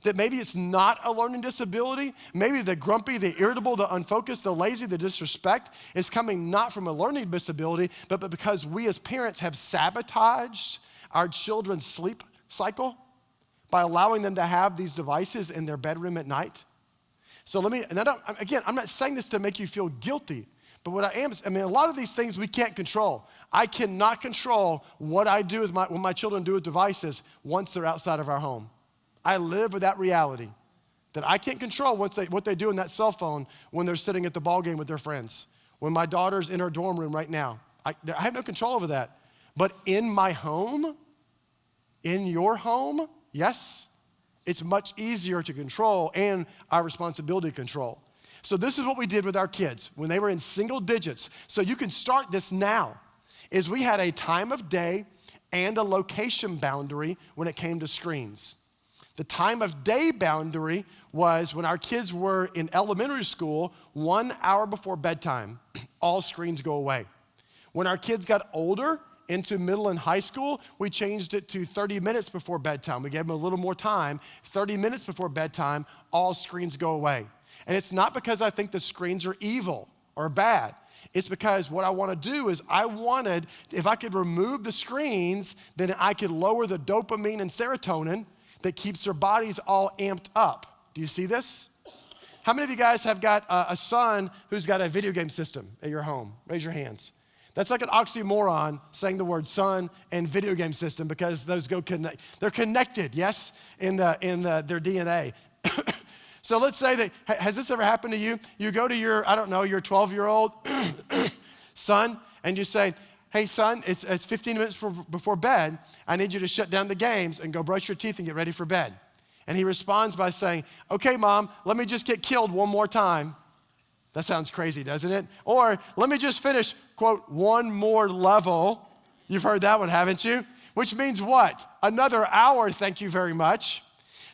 That maybe it's not a learning disability. Maybe the grumpy, the irritable, the unfocused, the lazy, the disrespect is coming not from a learning disability, but because we as parents have sabotaged our children's sleep cycle by allowing them to have these devices in their bedroom at night. So I'm not saying this to make you feel guilty, but what a lot of these things we can't control. I cannot control what I do with what my children do with devices once they're outside of our home. I live with that reality that I can't control what they do in that cell phone when they're sitting at the ball game with their friends. When my daughter's in her dorm room right now, I have no control over that. But in my home, in your home, yes, it's much easier to control and our responsibility to control. So this is what we did with our kids when they were in single digits. So you can start this now, is we had a time of day and a location boundary when it came to screens. The time of day boundary was when our kids were in elementary school, 1 hour before bedtime, all screens go away. When our kids got older, into middle and high school, we changed it to 30 minutes before bedtime. We gave them a little more time. 30 minutes before bedtime, all screens go away. And it's not because I think the screens are evil or bad. It's because what I want to do is if I could remove the screens, then I could lower the dopamine and serotonin that keeps their bodies all amped up. Do you see this? How many of you guys have got a son who's got a video game system at your home? Raise your hands. That's like an oxymoron saying the word son and video game system because those they're connected, yes, in their DNA. So let's say that, has this ever happened to you? You go to your 12-year-old son, and you say, hey, son, it's 15 minutes before bed. I need you to shut down the games and go brush your teeth and get ready for bed. And he responds by saying, okay, Mom, let me just get killed one more time. That sounds crazy, doesn't it? Or let me just finish, quote, one more level. You've heard that one, haven't you? Which means what? Another hour, thank you very much.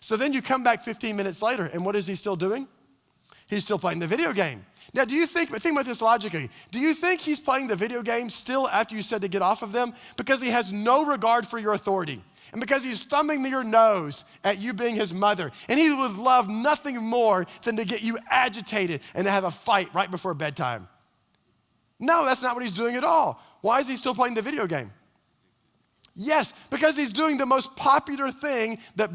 So then you come back 15 minutes later, and what is he still doing? He's still playing the video game. Now, think about this logically. Do you think he's playing the video game still after you said to get off of them? Because he has no regard for your authority. And because he's thumbing your nose at you being his mother. And he would love nothing more than to get you agitated and to have a fight right before bedtime. No, that's not what he's doing at all. Why is he still playing the video game? Yes, because he's doing the most popular thing that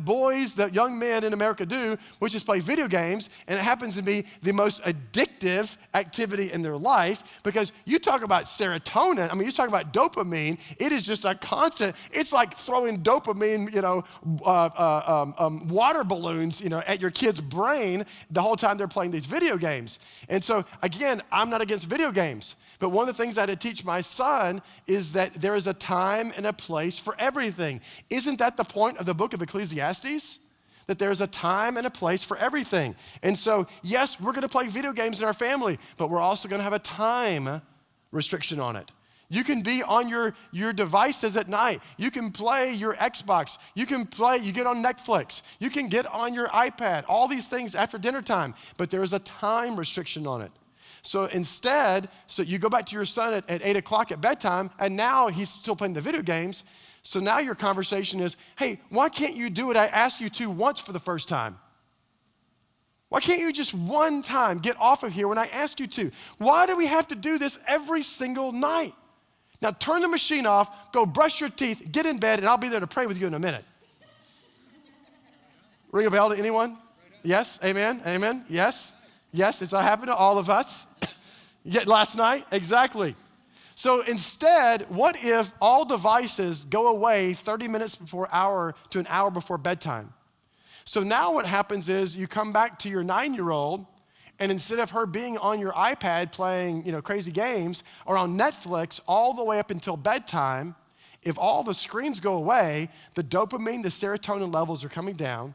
young men in America do, which is play video games, and it happens to be the most addictive activity in their life because you talk about serotonin, you talk about dopamine, it is just a constant, it's like throwing dopamine, water balloons, at your kid's brain the whole time they're playing these video games. And so, again, I'm not against video games. But one of the things I had to teach my son is that there is a time and a place for everything. Isn't that the point of the book of Ecclesiastes? That there's a time and a place for everything. And so, yes, we're going to play video games in our family, but we're also going to have a time restriction on it. You can be on your devices at night. You can play your Xbox. You get on Netflix. You can get on your iPad, all these things after dinner time, but there is a time restriction on it. So instead, you go back to your son at 8 o'clock at bedtime, and now he's still playing the video games. So now your conversation is, hey, why can't you do what I asked you to once for the first time? Why can't you just one time get off of here when I ask you to? Why do we have to do this every single night? Now turn the machine off, go brush your teeth, get in bed, and I'll be there to pray with you in a minute. Ring a bell to anyone? Yes? Amen? Amen? Yes? Yes, it's happened to all of us. Last night, exactly. So instead, what if all devices go away 30 minutes before to an hour before bedtime? So now what happens is you come back to your 9-year-old, and instead of her being on your iPad playing, crazy games or on Netflix all the way up until bedtime, if all the screens go away, the dopamine, the serotonin levels are coming down.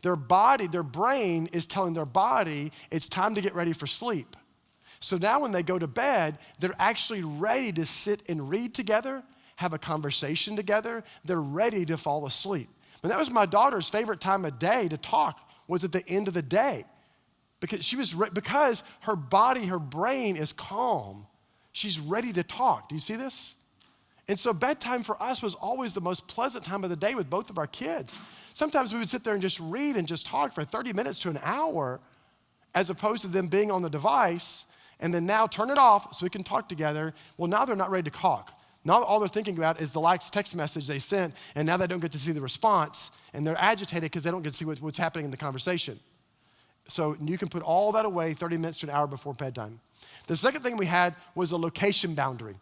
Their brain is telling their body it's time to get ready for sleep. So now when they go to bed, they're actually ready to sit and read together, have a conversation together. They're ready to fall asleep. But that was my daughter's favorite time of day to talk, was at the end of the day. Because her body, her brain is calm. She's ready to talk. Do you see this? And so bedtime for us was always the most pleasant time of the day with both of our kids. Sometimes we would sit there and just read and just talk for 30 minutes to an hour as opposed to them being on the device and then now turn it off so we can talk together. Well, now they're not ready to talk. Now all they're thinking about is the last text message they sent, and now they don't get to see the response, and they're agitated because they don't get to see what's happening in the conversation. So you can put all that away 30 minutes to an hour before bedtime. The second thing we had was a location boundary.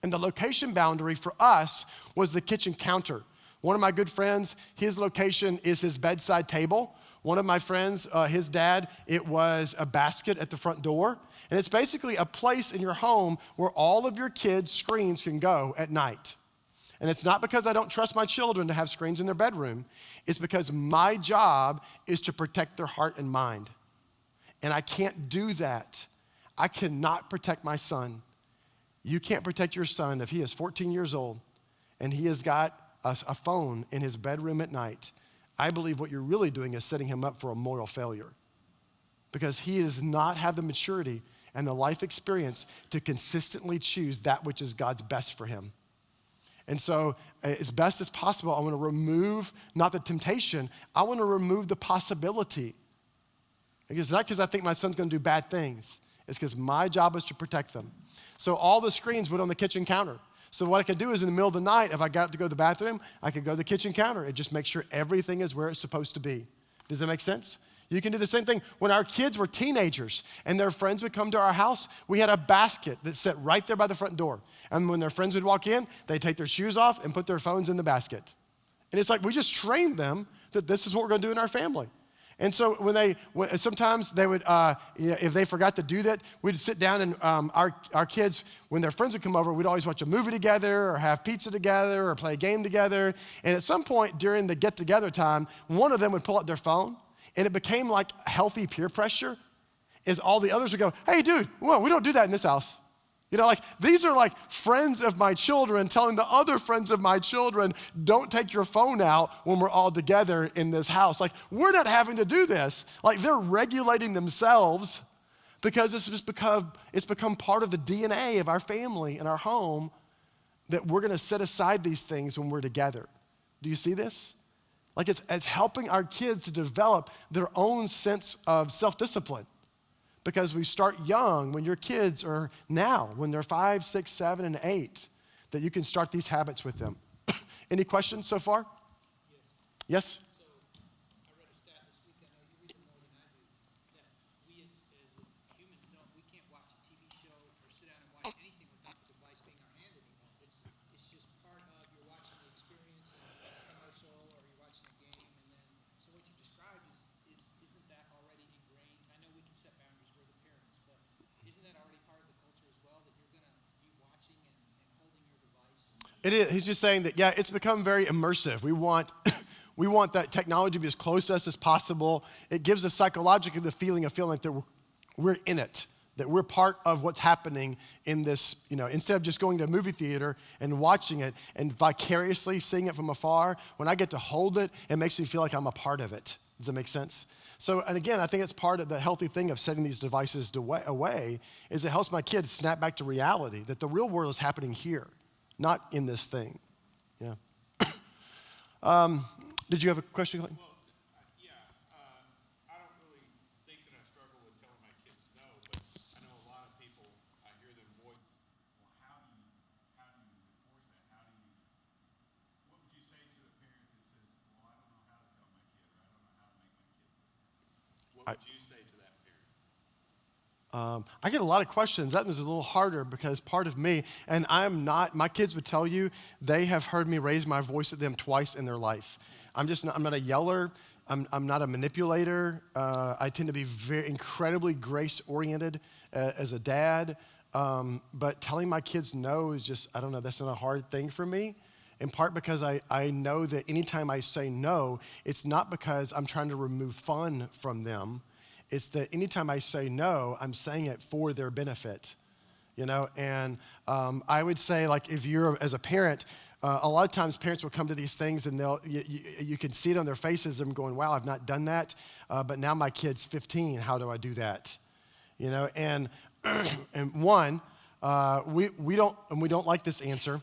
And the location boundary for us was the kitchen counter. One of my good friends, his location is his bedside table. One of my friends, his dad, it was a basket at the front door. And it's basically a place in your home where all of your kids' screens can go at night. And it's not because I don't trust my children to have screens in their bedroom. It's because my job is to protect their heart and mind. And I can't do that. I cannot protect my son. You can't protect your son if he is 14 years old and he has got a phone in his bedroom at night. I believe what you're really doing is setting him up for a moral failure because he does not have the maturity and the life experience to consistently choose that which is God's best for him. And so as best as possible, I want to remove not the temptation, I want to remove the possibility. It's not because I think my son's going to do bad things. It's because my job is to protect them. So all the screens went on the kitchen counter. So what I could do is in the middle of the night, if I got to go to the bathroom, I could go to the kitchen counter and just make sure everything is where it's supposed to be. Does that make sense? You can do the same thing. When our kids were teenagers and their friends would come to our house, we had a basket that sat right there by the front door. And when their friends would walk in, they'd take their shoes off and put their phones in the basket. And it's like we just trained them that this is what we're going to do in our family. And so sometimes they would, if they forgot to do that, we'd sit down and our kids, when their friends would come over, we'd always watch a movie together or have pizza together or play a game together. And at some point during the get-together time, one of them would pull out their phone, and it became like healthy peer pressure, is all the others would go, hey, dude, well, we don't do that in this house. You know, like these are like friends of my children telling the other friends of my children, don't take your phone out when we're all together in this house. Like we're not having to do this. Like they're regulating themselves because it's become part of the DNA of our family and our home that we're going to set aside these things when we're together. Do you see this? Like it's helping our kids to develop their own sense of self-discipline. Because we start young when your kids are now, when they're 5, 6, 7, and 8, that you can start these habits with them. Any questions so far? Yes? So I read a stat this week, I know you read it more than I do, that we as humans we can't watch a TV show or sit down and watch anything without the device being our hand anymore. It's just part of you're watching the experience and a commercial or you're watching a game and then, so what you described isn't that already ingrained? I know we can set boundaries, we're the parents, but isn't that already part of the culture as well, that you're going to be watching and holding your device? It is. He's just saying that, yeah, it's become very immersive. We want that technology to be as close to us as possible. It gives us psychologically the feeling like that we're in it, that we're part of what's happening in this, instead of just going to a movie theater and watching it and vicariously seeing it from afar, when I get to hold it, it makes me feel like I'm a part of it. Does that make sense? So, and again, I think it's part of the healthy thing of setting these devices away is it helps my kids snap back to reality, that the real world is happening here, not in this thing. Yeah. Did you have a question? Well, yeah, I don't really think that I struggle with telling my kids no, but I know a lot of people, I hear them voice, well, how do you enforce that? What would you say to a parent that says, well, I don't know how to tell my kid, or I don't know how to make my kid do it? What would you say to that parent? I get a lot of questions. That was a little harder because part of me, and my kids would tell you, they have heard me raise my voice at them twice in their life. I'm not a yeller. I'm not a manipulator. I tend to be incredibly grace-oriented as a dad. But telling my kids no is just, I don't know, that's not a hard thing for me. In part because I know that anytime I say no, it's not because I'm trying to remove fun from them. It's that anytime I say no, I'm saying it for their benefit, And I would say, like, if you're, as a parent, a lot of times parents will come to these things and you can see it on their faces. Them going, wow, I've not done that, but now my kid's 15. How do I do that? And we don't like this answer.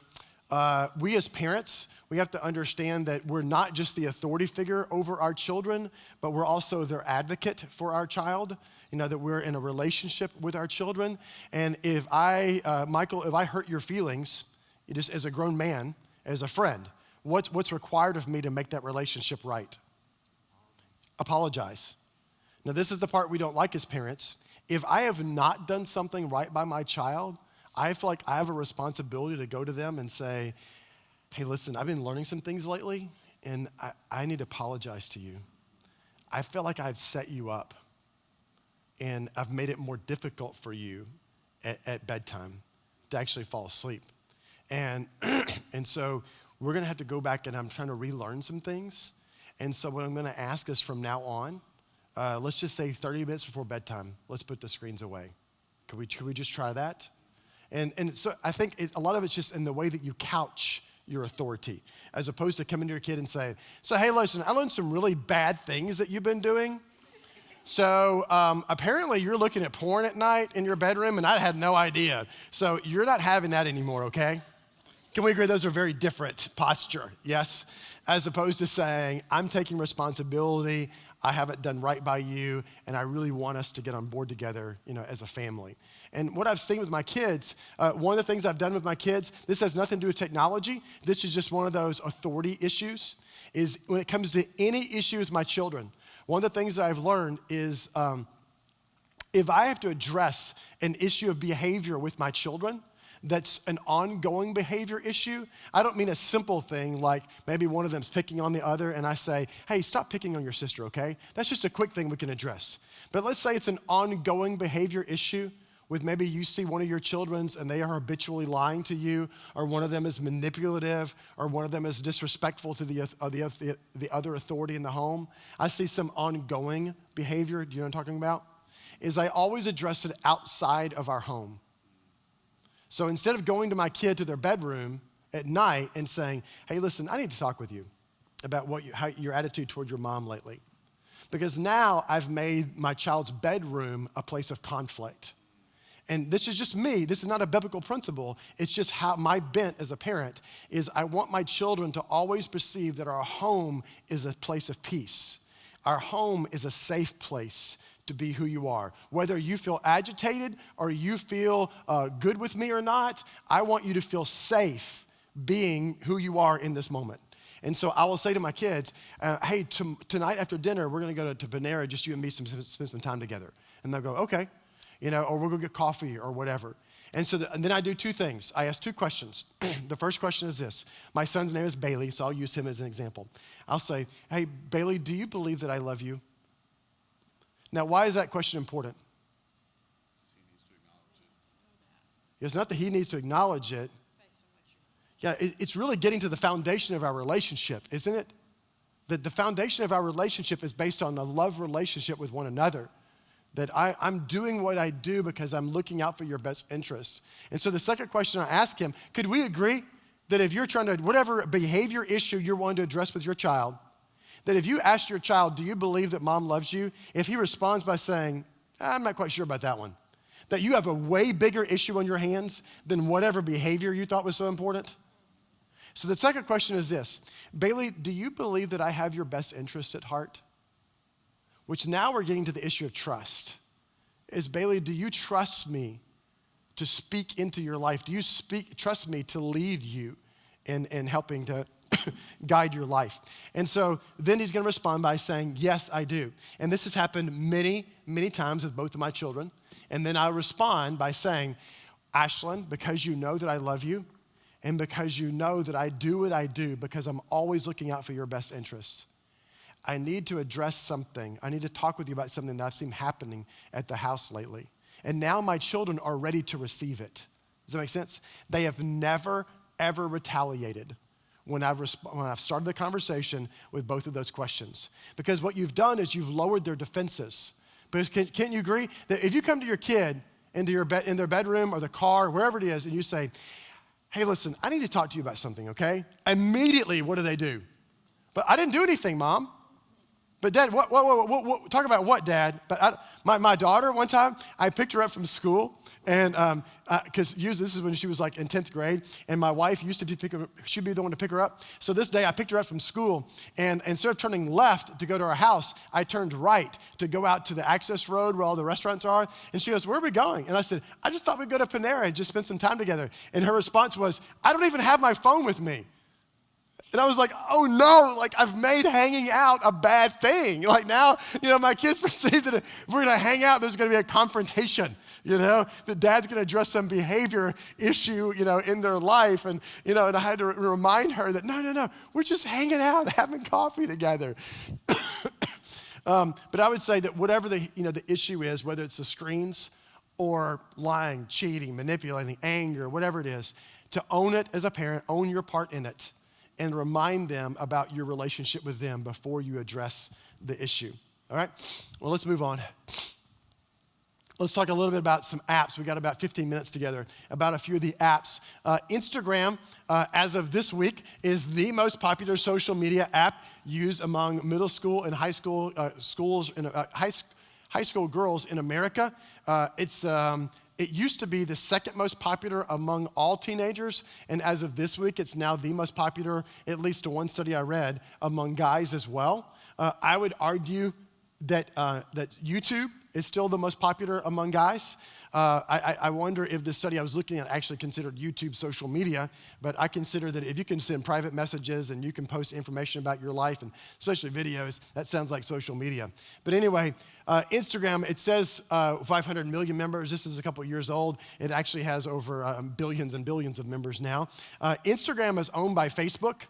We as parents, we have to understand that we're not just the authority figure over our children, but we're also their advocate for our child. That we're in a relationship with our children. And if Michael, if I hurt your feelings, just as a grown man, as a friend, what's required of me to make that relationship right? Apologize. Now, this is the part we don't like as parents. If I have not done something right by my child, I feel like I have a responsibility to go to them and say, hey, listen, I've been learning some things lately, and I need to apologize to you. I feel like I've set you up, and I've made it more difficult for you at bedtime to actually fall asleep. And so we're going to have to go back, and I'm trying to relearn some things. And so what I'm going to ask is from now on, let's just say 30 minutes before bedtime, let's put the screens away. Could we just try that? And so I think a lot of it's just in the way that you couch your authority, as opposed to coming to your kid and saying, so hey, listen, I learned some really bad things that you've been doing. So apparently you're looking at porn at night in your bedroom, and I had no idea. So you're not having that anymore, okay? Can we agree those are very different posture, yes? As opposed to saying, I'm taking responsibility, I haven't done right by you, and I really want us to get on board together, as a family. And what I've seen with my kids, one of the things I've done with my kids, this has nothing to do with technology. This is just one of those authority issues, is when it comes to any issue with my children, one of the things that I've learned is if I have to address an issue of behavior with my children, that's an ongoing behavior issue. I don't mean a simple thing like maybe one of them's picking on the other and I say, hey, stop picking on your sister, okay? That's just a quick thing we can address. But let's say it's an ongoing behavior issue with maybe you see one of your children's and they are habitually lying to you, or one of them is manipulative, or one of them is disrespectful to the other authority in the home. I see some ongoing behavior, do you know what I'm talking about? Is I always address it outside of our home. So instead of going to my kid to their bedroom at night and saying, hey, listen, I need to talk with you about how your attitude toward your mom lately. Because now I've made my child's bedroom a place of conflict. And this is just me. This is not a biblical principle. It's just how my bent as a parent is I want my children to always perceive that our home is a place of peace. Our home is a safe place to be who you are. Whether you feel agitated or you feel good with me or not, I want you to feel safe being who you are in this moment. And so I will say to my kids, hey, tonight after dinner, we're gonna go to Panera, just you and me, spend some time together. And they'll go, okay, or we'll go get coffee or whatever. And so and then I do two things. I ask two questions. The first question is this. My son's name is Bailey, so I'll use him as an example. I'll say, hey, Bailey, do you believe that I love you? Now, why is that question important? It's not that he needs to acknowledge it. Yeah, it's really getting to the foundation of our relationship, isn't it? That the foundation of our relationship is based on a love relationship with one another. That I'm doing what I do because I'm looking out for your best interests. And so the second question I ask him, could we agree that if you're trying to, whatever behavior issue you're wanting to address with your child, that if you ask your child, do you believe that mom loves you? If he responds by saying, I'm not quite sure about that one, that you have a way bigger issue on your hands than whatever behavior you thought was so important. So the second question is this, Bailey, do you believe that I have your best interest at heart? Which now we're getting to the issue of trust. Is Bailey, do you trust me to speak into your life? Do you trust me to lead you in helping to guide your life? And so then he's gonna respond by saying, yes, I do. And this has happened many, many times with both of my children. And then I respond by saying, Ashlyn, because you know that I love you, and because you know that I do what I do because I'm always looking out for your best interests, I need to address something. I need to talk with you about something that I've seen happening at the house lately. And now my children are ready to receive it. Does that make sense? They have never, ever retaliated when I've started the conversation with both of those questions. Because what you've done is you've lowered their defenses. But can't you agree that if you come to your kid in their bedroom or the car, wherever it is, and you say, hey, listen, I need to talk to you about something, okay? Immediately, what do? But I didn't do anything, Mom. But Dad, what talk about what, Dad? But my daughter, one time, I picked her up from school, and because usually this is when she was like in 10th grade, and my wife used to she'd be the one to pick her up. So this day I picked her up from school, and instead of turning left to go to our house, I turned right to go out to the access road where all the restaurants are. And she goes, where are we going? And I said, I just thought we'd go to Panera and just spend some time together. And her response was, I don't even have my phone with me. And I was like, oh no, like I've made hanging out a bad thing. Like now, my kids perceive that if we're gonna hang out, there's gonna be a confrontation, that Dad's gonna address some behavior issue, in their life. And, and I had to remind her that, no, we're just hanging out, having coffee together. But I would say that whatever the issue is, whether it's the screens or lying, cheating, manipulating, anger, whatever it is, to own it as a parent, own your part in it, and remind them about your relationship with them before you address the issue. All right? Well, let's move on. Let's talk a little bit about some apps. We got about 15 minutes together about a few of the apps. Instagram, as of this week, is the most popular social media app used among middle school and high school high school girls in America. It used to be the second most popular among all teenagers, and as of this week, it's now the most popular, at least to one study I read, among guys as well. I would argue that YouTube is still the most popular among guys. I wonder if this study I was looking at actually considered YouTube social media, but I consider that if you can send private messages and you can post information about your life, and especially videos, that sounds like social media. But anyway, Instagram, it says 500 million members. This is a couple years old. It actually has over billions and billions of members now. Instagram is owned by Facebook,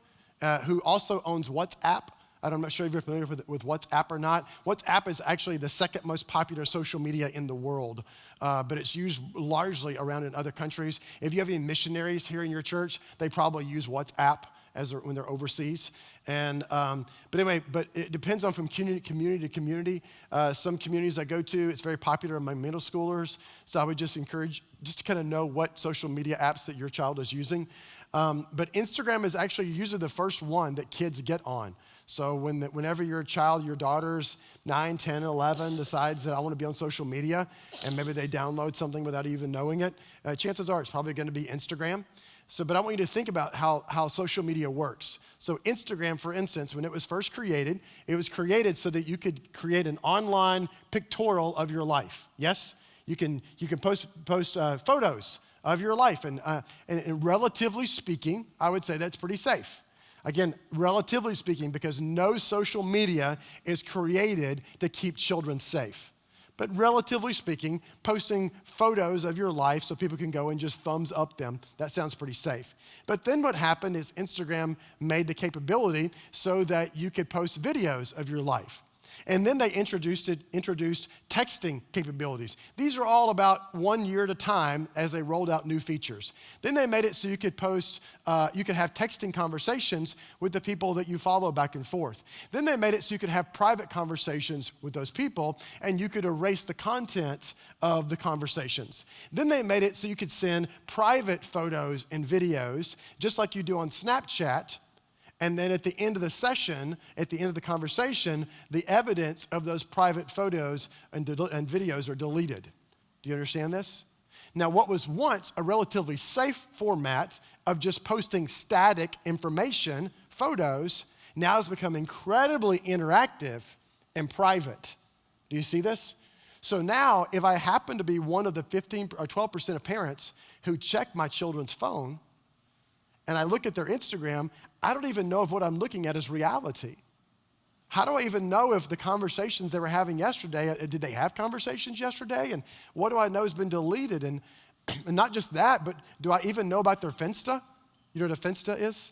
who also owns WhatsApp. I'm not sure if you're familiar with WhatsApp or not. WhatsApp is actually the second most popular social media in the world, but it's used largely around in other countries. If you have any missionaries here in your church, they probably use WhatsApp when they're overseas. But it depends on from community to community. Some communities I go to, it's very popular among middle schoolers. So I would just encourage just to kind of know what social media apps that your child is using. But Instagram is actually usually the first one that kids get on. So whenever your child, your daughter's 9, 10, 11, decides that I want to be on social media, and maybe they download something without even knowing it, chances are it's probably going to be Instagram. But I want you to think about how social media works. So Instagram, for instance, when it was first created, it was created so that you could create an online pictorial of your life. Yes? You can post photos of your life. And relatively speaking, I would say that's pretty safe. Again, relatively speaking, because no social media is created to keep children safe. But relatively speaking, posting photos of your life so people can go and just thumbs up them, that sounds pretty safe. But then what happened is Instagram made the capability so that you could post videos of your life. And then they introduced texting capabilities. These are all about 1 year at a time as they rolled out new features. Then they made it so you could you could have texting conversations with the people that you follow back and forth. Then they made it so you could have private conversations with those people, and you could erase the content of the conversations. Then they made it so you could send private photos and videos, just like you do on Snapchat. And then at the end of the session, at the end of the conversation, the evidence of those private photos and videos are deleted. Do you understand this? Now, what was once a relatively safe format of just posting static information, photos, now has become incredibly interactive and private. Do you see this? So now, if I happen to be one of the 15 or 12% of parents who check my children's phone, and I look at their Instagram, I don't even know if what I'm looking at is reality. How do I even know if the conversations they were having yesterday, did they have conversations yesterday? And what do I know has been deleted? And not just that, but do I even know about their Finsta? You know what a Finsta is?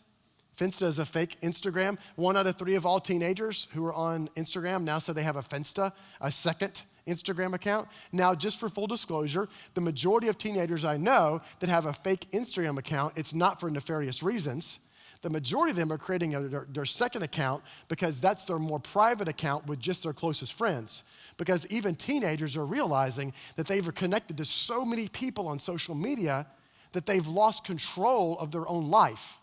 Finsta is a fake Instagram. 1 out of 3 of all teenagers who are on Instagram now say they have a Finsta, a second Instagram account. Now, just for full disclosure, the majority of teenagers I know that have a fake Instagram account, it's not for nefarious reasons. The majority of them are creating their second account because that's their more private account with just their closest friends. Because even teenagers are realizing that they've connected to so many people on social media that they've lost control of their own life.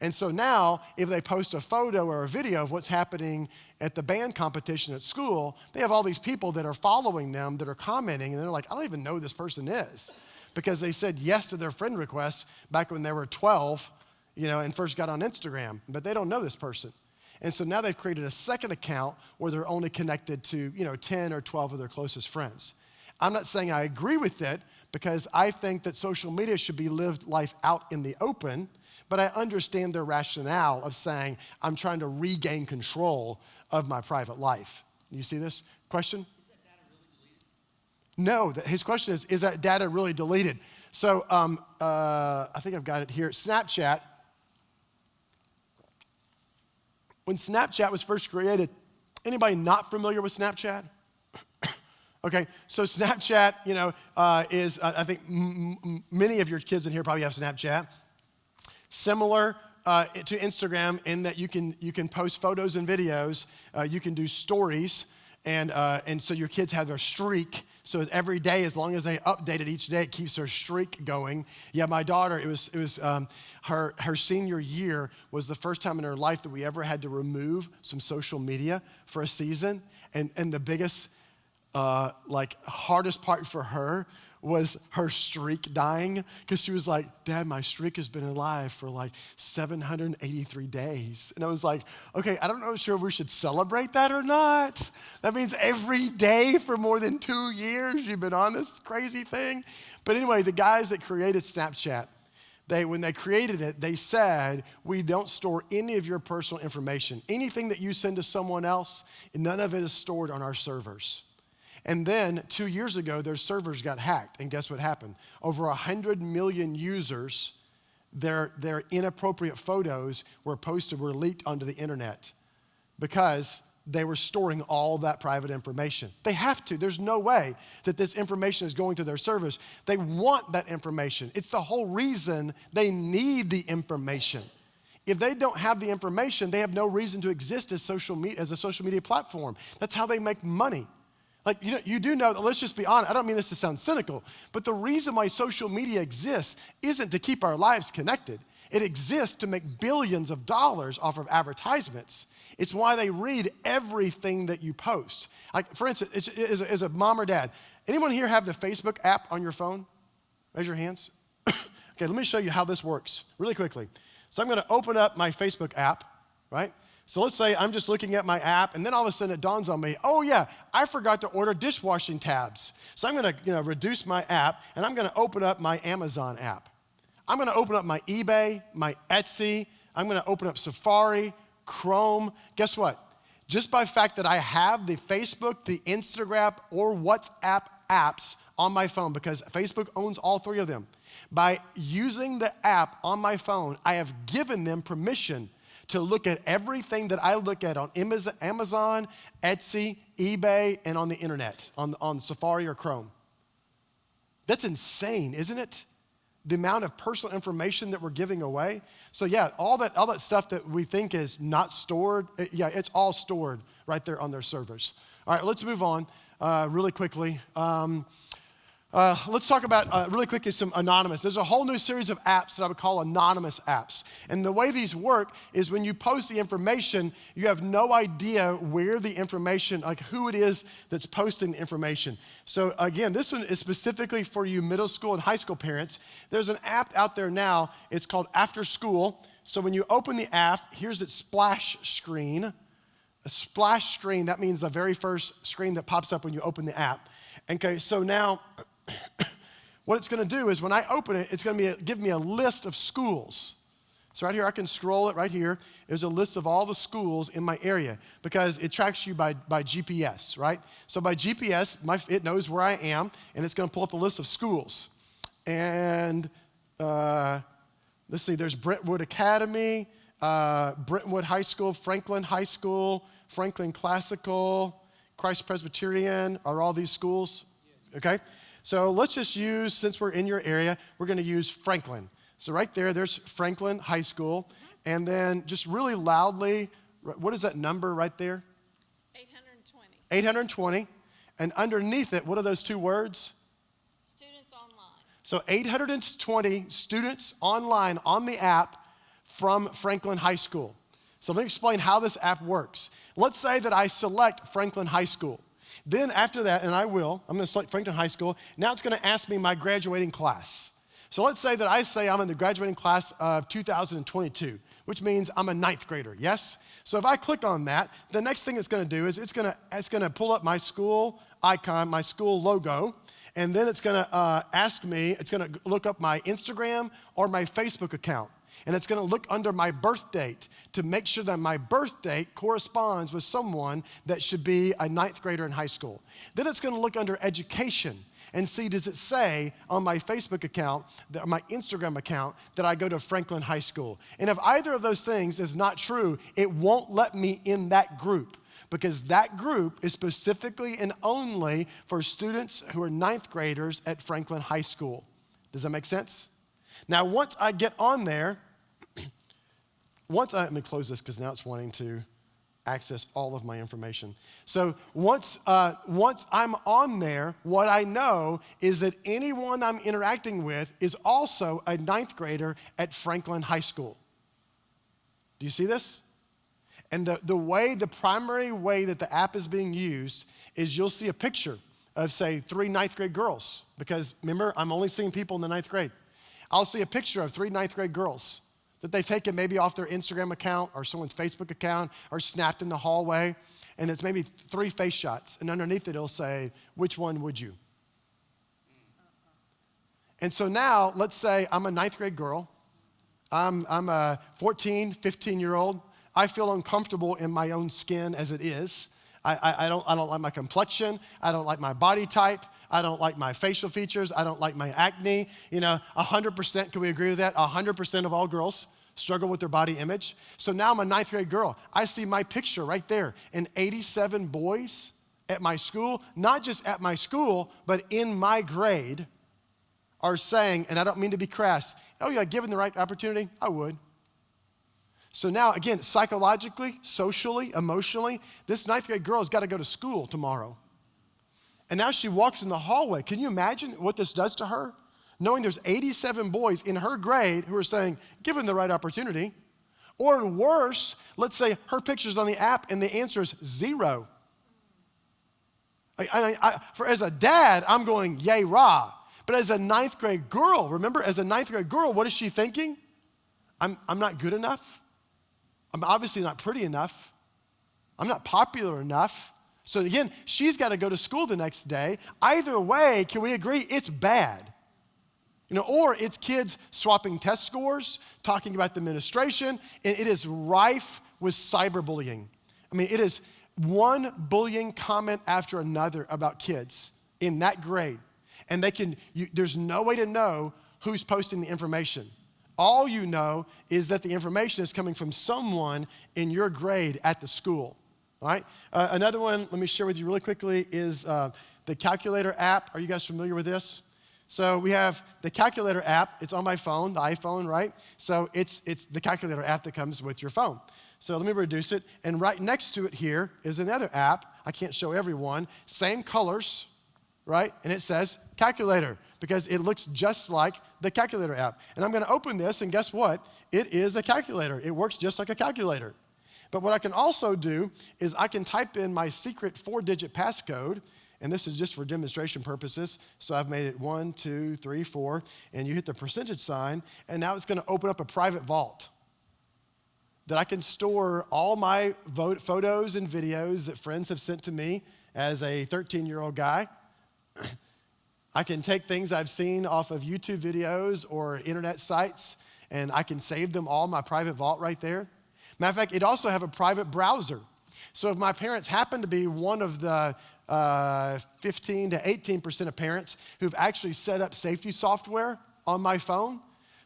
And so now, if they post a photo or a video of what's happening at the band competition at school, they have all these people that are following them, that are commenting, and they're like, I don't even know who this person is. Because they said yes to their friend request back when they were 12, and first got on Instagram, but they don't know this person. And so now they've created a second account where they're only connected to, 10 or 12 of their closest friends. I'm not saying I agree with it, because I think that social media should be lived life out in the open, but I understand their rationale of saying, I'm trying to regain control of my private life. You see this? Question? Is that data really deleted? No, his question is that data really deleted? So I think I've got it here. Snapchat. When Snapchat was first created, anybody not familiar with Snapchat? Okay, so Snapchat, is, I think many of your kids in here probably have Snapchat. Similar to Instagram in that you can post photos and videos. You can do stories, and so your kids have their streak. So every day, as long as they update it each day, it keeps their streak going. Yeah, my daughter, it was her senior year was the first time in her life that we ever had to remove some social media for a season, and the biggest hardest part for her was her streak dying, because she was like, Dad, my streak has been alive for like 783 days. And I was like, okay, I don't know sure if we should celebrate that or not. That means every day for more than 2 years you've been on this crazy thing. But anyway, the guys that created Snapchat, when they created it, they said, we don't store any of your personal information. Anything that you send to someone else, none of it is stored on our servers. And then 2 years ago, their servers got hacked. And guess what happened? Over 100 million users, their inappropriate photos were leaked onto the internet because they were storing all that private information. They have to. There's no way that this information is going to their servers. They want that information. It's the whole reason they need the information. If they don't have the information, they have no reason to exist as a social media platform. That's how they make money. Like, you do know that, let's just be honest, I don't mean this to sound cynical, but the reason why social media exists isn't to keep our lives connected. It exists to make billions of dollars off of advertisements. It's why they read everything that you post. Like, for instance, as a mom or dad, anyone here have the Facebook app on your phone? Raise your hands. Okay, let me show you how this works really quickly. So I'm going to open up my Facebook app, right? So let's say I'm just looking at my app, and then all of a sudden it dawns on me, oh yeah, I forgot to order dishwashing tabs. So I'm going to reduce my app, and I'm going to open up my Amazon app. I'm going to open up my eBay, my Etsy. I'm going to open up Safari, Chrome. Guess what? Just by the fact that I have the Facebook, the Instagram, or WhatsApp apps on my phone, because Facebook owns all three of them, by using the app on my phone, I have given them permission to look at everything that I look at on Amazon, Etsy, eBay, and on the internet, on Safari or Chrome. That's insane, isn't it? The amount of personal information that we're giving away. So yeah, all that stuff that we think is not stored, it's all stored right there on their servers. All right, let's move on really quickly. Let's talk about, really quickly, some anonymous. There's a whole new series of apps that I would call anonymous apps. And the way these work is when you post the information, you have no idea where the information, like who it is that's posting the information. So again, this one is specifically for you middle school and high school parents. There's an app out there now. It's called After School. So when you open the app, here's its splash screen. A splash screen, that means the very first screen that pops up when you open the app. Okay, so now, what it's going to do is when I open it, it's going to give me a list of schools. So right here, I can scroll it right here. There's a list of all the schools in my area because it tracks you by GPS, right? So by GPS, it knows where I am, and it's going to pull up a list of schools. And let's see, there's Brentwood Academy, Brentwood High School, Franklin High School, Franklin Classical, Christ Presbyterian. Are all these schools? Okay? So let's just use, since we're in your area, we're going to use Franklin. So right there's Franklin High School. And then just really loudly, what is that number right there? 820. 820. And underneath it, what are those two words? Students online. So 820 students online on the app from Franklin High School. So let me explain how this app works. Let's say that I select Franklin High School. Then after that, and I'm going to select Franklin High School. Now it's going to ask me my graduating class. So let's say that I say I'm in the graduating class of 2022, which means I'm a ninth grader, yes? So if I click on that, the next thing it's going to do is it's going to pull up my school icon, my school logo, and then it's going to ask me, it's going to look up my Instagram or my Facebook account. And it's going to look under my birth date to make sure that my birth date corresponds with someone that should be a ninth grader in high school. Then it's going to look under education and see, does it say on my Facebook account, my Instagram account, that I go to Franklin High School? And if either of those things is not true, it won't let me in that group, because that group is specifically and only for students who are ninth graders at Franklin High School. Does that make sense? Now, once I get on there, let me close this because now it's wanting to access all of my information. So once I'm on there, what I know is that anyone I'm interacting with is also a ninth grader at Franklin High School. Do you see this? And the primary way that the app is being used is you'll see a picture of, say, 3 ninth grade girls, because remember, I'm only seeing people in the 9th grade. I'll see a picture of 3 ninth grade girls that they've taken maybe off their Instagram account or someone's Facebook account or snapped in the hallway, and it's maybe 3 face shots, and underneath it, it'll say, which one would you? And so now, let's say I'm a 9th grade girl. I'm a 14, 15-year-old. I feel uncomfortable in my own skin as it is. I don't like my complexion. I don't like my body type. I don't like my facial features. I don't like my acne. 100%, can we agree with that? 100% of all girls struggle with their body image. So now I'm a 9th grade girl. I see my picture right there, and 87 boys at my school, not just at my school, but in my grade, are saying, and I don't mean to be crass, oh yeah, given the right opportunity, I would. So now, again, psychologically, socially, emotionally, this 9th grade girl has got to go to school tomorrow. And now she walks in the hallway. Can you imagine what this does to her? Knowing there's 87 boys in her grade who are saying, given the right opportunity. Or worse, let's say her picture's on the app and the answer is 0. As a dad, I'm going, yay, rah. But as a 9th grade girl, remember, as a 9th grade girl, what is she thinking? I'm not good enough. I'm obviously not pretty enough. I'm not popular enough. So again, she's got to go to school the next day. Either way, can we agree it's bad? Or it's kids swapping test scores, talking about the administration, and it is rife with cyberbullying. It is one bullying comment after another about kids in that grade. And there's no way to know who's posting the information. All you know is that the information is coming from someone in your grade at the school, all right? Another one, let me share with you really quickly, is the calculator app. Are you guys familiar with this? So we have the calculator app. It's on my phone, the iPhone, right? So it's the calculator app that comes with your phone. So let me reduce it. And right next to it here is another app. I can't show everyone. Same colors, right? And it says calculator because it looks just like the calculator app. And I'm going to open this, and guess what? It is a calculator. It works just like a calculator. But what I can also do is I can type in my secret 4-digit passcode, and this is just for demonstration purposes. So I've made it 1, 2, 3, 4, and you hit the percentage sign, and now it's going to open up a private vault that I can store all my photos and videos that friends have sent to me as a 13-year-old guy. I can take things I've seen off of YouTube videos or internet sites, and I can save them all in my private vault right there. Matter of fact, it also have a private browser. So if my parents happen to be one of the 15 to 18% of parents who've actually set up safety software on my phone,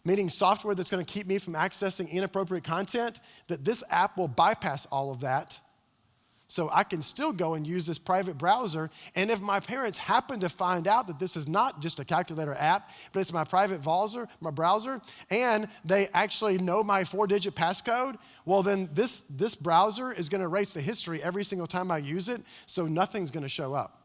meaning software that's going to keep me from accessing inappropriate content, that this app will bypass all of that. So I can still go and use this private browser. And if my parents happen to find out that this is not just a calculator app, but it's my private browser, and they actually know my 4-digit passcode, well then this browser is going to erase the history every single time I use it, so nothing's going to show up.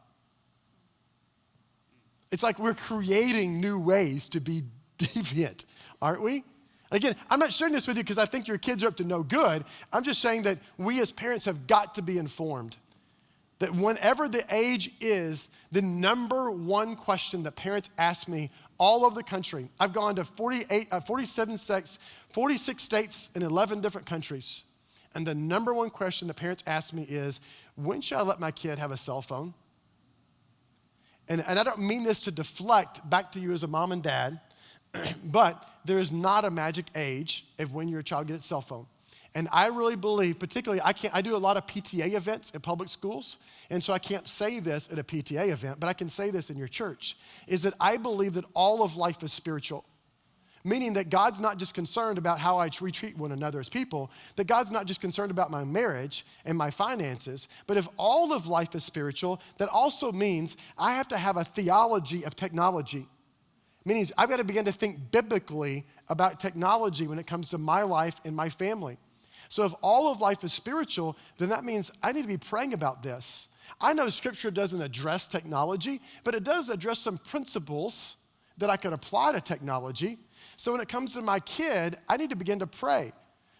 It's like we're creating new ways to be deviant, aren't we? Again, I'm not sharing this with you because I think your kids are up to no good. I'm just saying that we as parents have got to be informed that whenever the age is, the number one question that parents ask me all over the country, I've gone to 46 states in 11 different countries, and the number one question that parents ask me is, when should I let my kid have a cell phone? And I don't mean this to deflect back to you as a mom and dad, but there is not a magic age of when your child gets a cell phone. And I really believe, particularly, I do a lot of PTA events at public schools, and so I can't say this at a PTA event, but I can say this in your church, is that I believe that all of life is spiritual. Meaning that God's not just concerned about how I treat one another as people, that God's not just concerned about my marriage and my finances, but if all of life is spiritual, that also means I have to have a theology of technology. Meaning I've got to begin to think biblically about technology when it comes to my life and my family. So if all of life is spiritual, then that means I need to be praying about this. I know Scripture doesn't address technology, but it does address some principles that I could apply to technology. So when it comes to my kid, I need to begin to pray.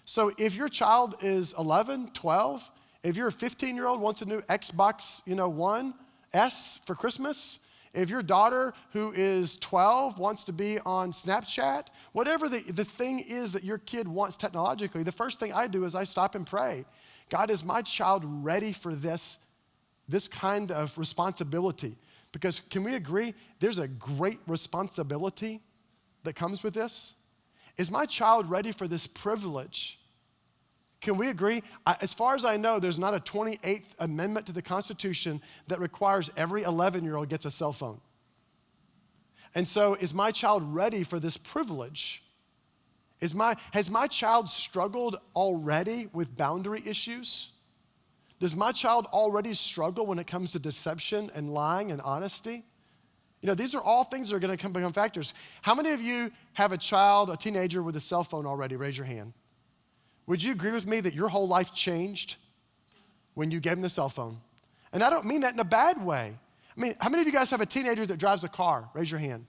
So if your child is 11, 12, if you're a 15-year-old wants a new Xbox, One, S for Christmas, if your daughter who is 12 wants to be on Snapchat, whatever the thing is that your kid wants technologically, the first thing I do is I stop and pray. God, is my child ready for this kind of responsibility? Because can we agree there's a great responsibility that comes with this? Is my child ready for this privilege? Can we agree? As far as I know, there's not a 28th Amendment to the Constitution that requires every 11-year-old gets a cell phone. And so is my child ready for this privilege? Has my child struggled already with boundary issues? Does my child already struggle when it comes to deception and lying and honesty? You know, these are all things that are going to become factors. How many of you have a child, a teenager with a cell phone already? Raise your hand. Would you agree with me that your whole life changed when you gave them the cell phone? And I don't mean that in a bad way. I mean, how many of you guys have a teenager that drives a car? Raise your hand.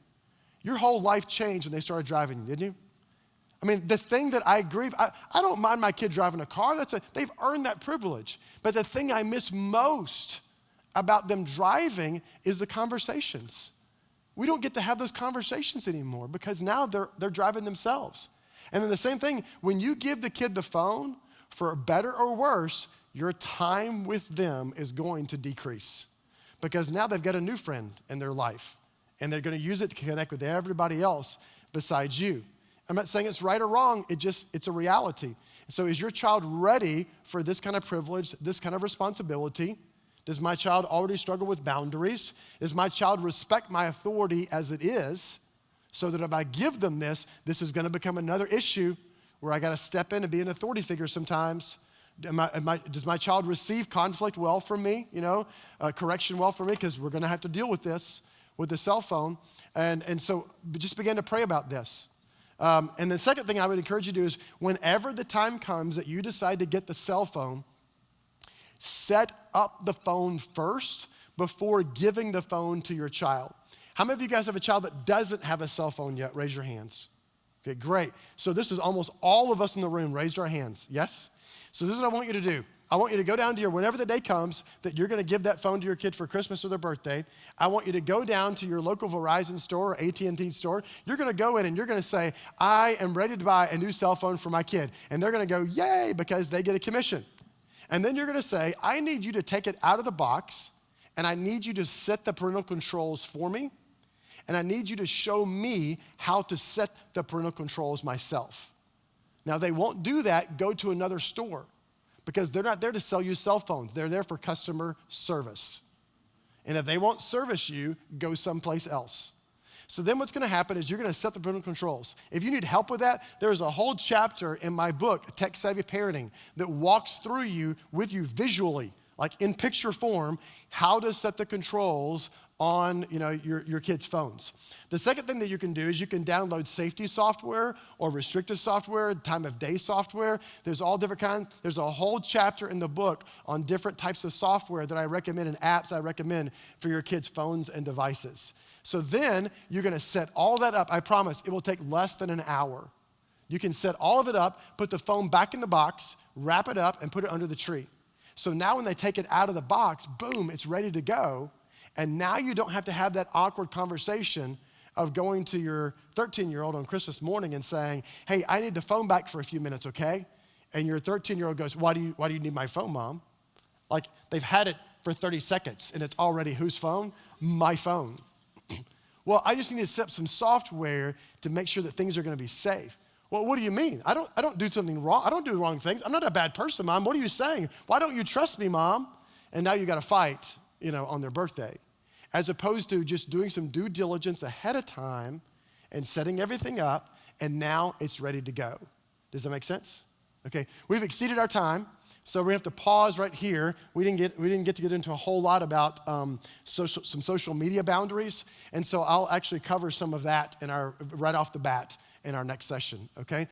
Your whole life changed when they started driving you, didn't you? I mean, the thing that I agree, I don't mind my kid driving a car. They've earned that privilege. But the thing I miss most about them driving is the conversations. We don't get to have those conversations anymore because now they're driving themselves. And then the same thing, when you give the kid the phone, for better or worse, your time with them is going to decrease because now they've got a new friend in their life and they're going to use it to connect with everybody else besides you. I'm not saying it's right or wrong, it's a reality. So is your child ready for this kind of privilege, this kind of responsibility? Does my child already struggle with boundaries? Does my child respect my authority as it is? So that if I give them this is going to become another issue where I got to step in and be an authority figure sometimes. Does my child receive conflict well from me, correction well from me? Because we're going to have to deal with this with the cell phone. And so just begin to pray about this. And the second thing I would encourage you to do is whenever the time comes that you decide to get the cell phone, set up the phone first before giving the phone to your child. How many of you guys have a child that doesn't have a cell phone yet? Raise your hands. Okay, great. So this is almost all of us in the room raised our hands. Yes? So this is what I want you to do. I want you to go down to whenever the day comes that you're going to give that phone to your kid for Christmas or their birthday, I want you to go down to your local Verizon store or AT&T store. You're going to go in and you're going to say, I am ready to buy a new cell phone for my kid. And they're going to go, yay, because they get a commission. And then you're going to say, I need you to take it out of the box and I need you to set the parental controls for me. And I need you to show me how to set the parental controls myself. Now, they won't do that, go to another store because they're not there to sell you cell phones. They're there for customer service. And if they won't service you, go someplace else. So then what's going to happen is you're going to set the parental controls. If you need help with that, there's a whole chapter in my book, Tech Savvy Parenting, that walks through with you visually, like in picture form, how to set the controls on your kids' phones. The second thing that you can do is you can download safety software or restrictive software, time of day software. There's all different kinds. There's a whole chapter in the book on different types of software that I recommend and apps I recommend for your kids' phones and devices. So then you're gonna set all that up. I promise it will take less than an hour. You can set all of it up, put the phone back in the box, wrap it up, and put it under the tree. So now when they take it out of the box, boom, it's ready to go. And now you don't have to have that awkward conversation of going to your 13-year-old on Christmas morning and saying, hey, I need the phone back for a few minutes, okay? And your 13-year-old goes, why do you need my phone, Mom? Like they've had it for 30 seconds and it's already whose phone? My phone. Well, I just need to set up some software to make sure that things are gonna be safe. Well, what do you mean? I don't do something wrong. I don't do wrong things. I'm not a bad person, Mom. What are you saying? Why don't you trust me, Mom? And now you got to fight, on their birthday, as opposed to just doing some due diligence ahead of time and setting everything up, and now it's ready to go. Does that make sense? Okay, we've exceeded our time, so we have to pause right here. We didn't get to get into a whole lot about some social media boundaries, and so I'll actually cover some of that right off the bat in our next session, okay?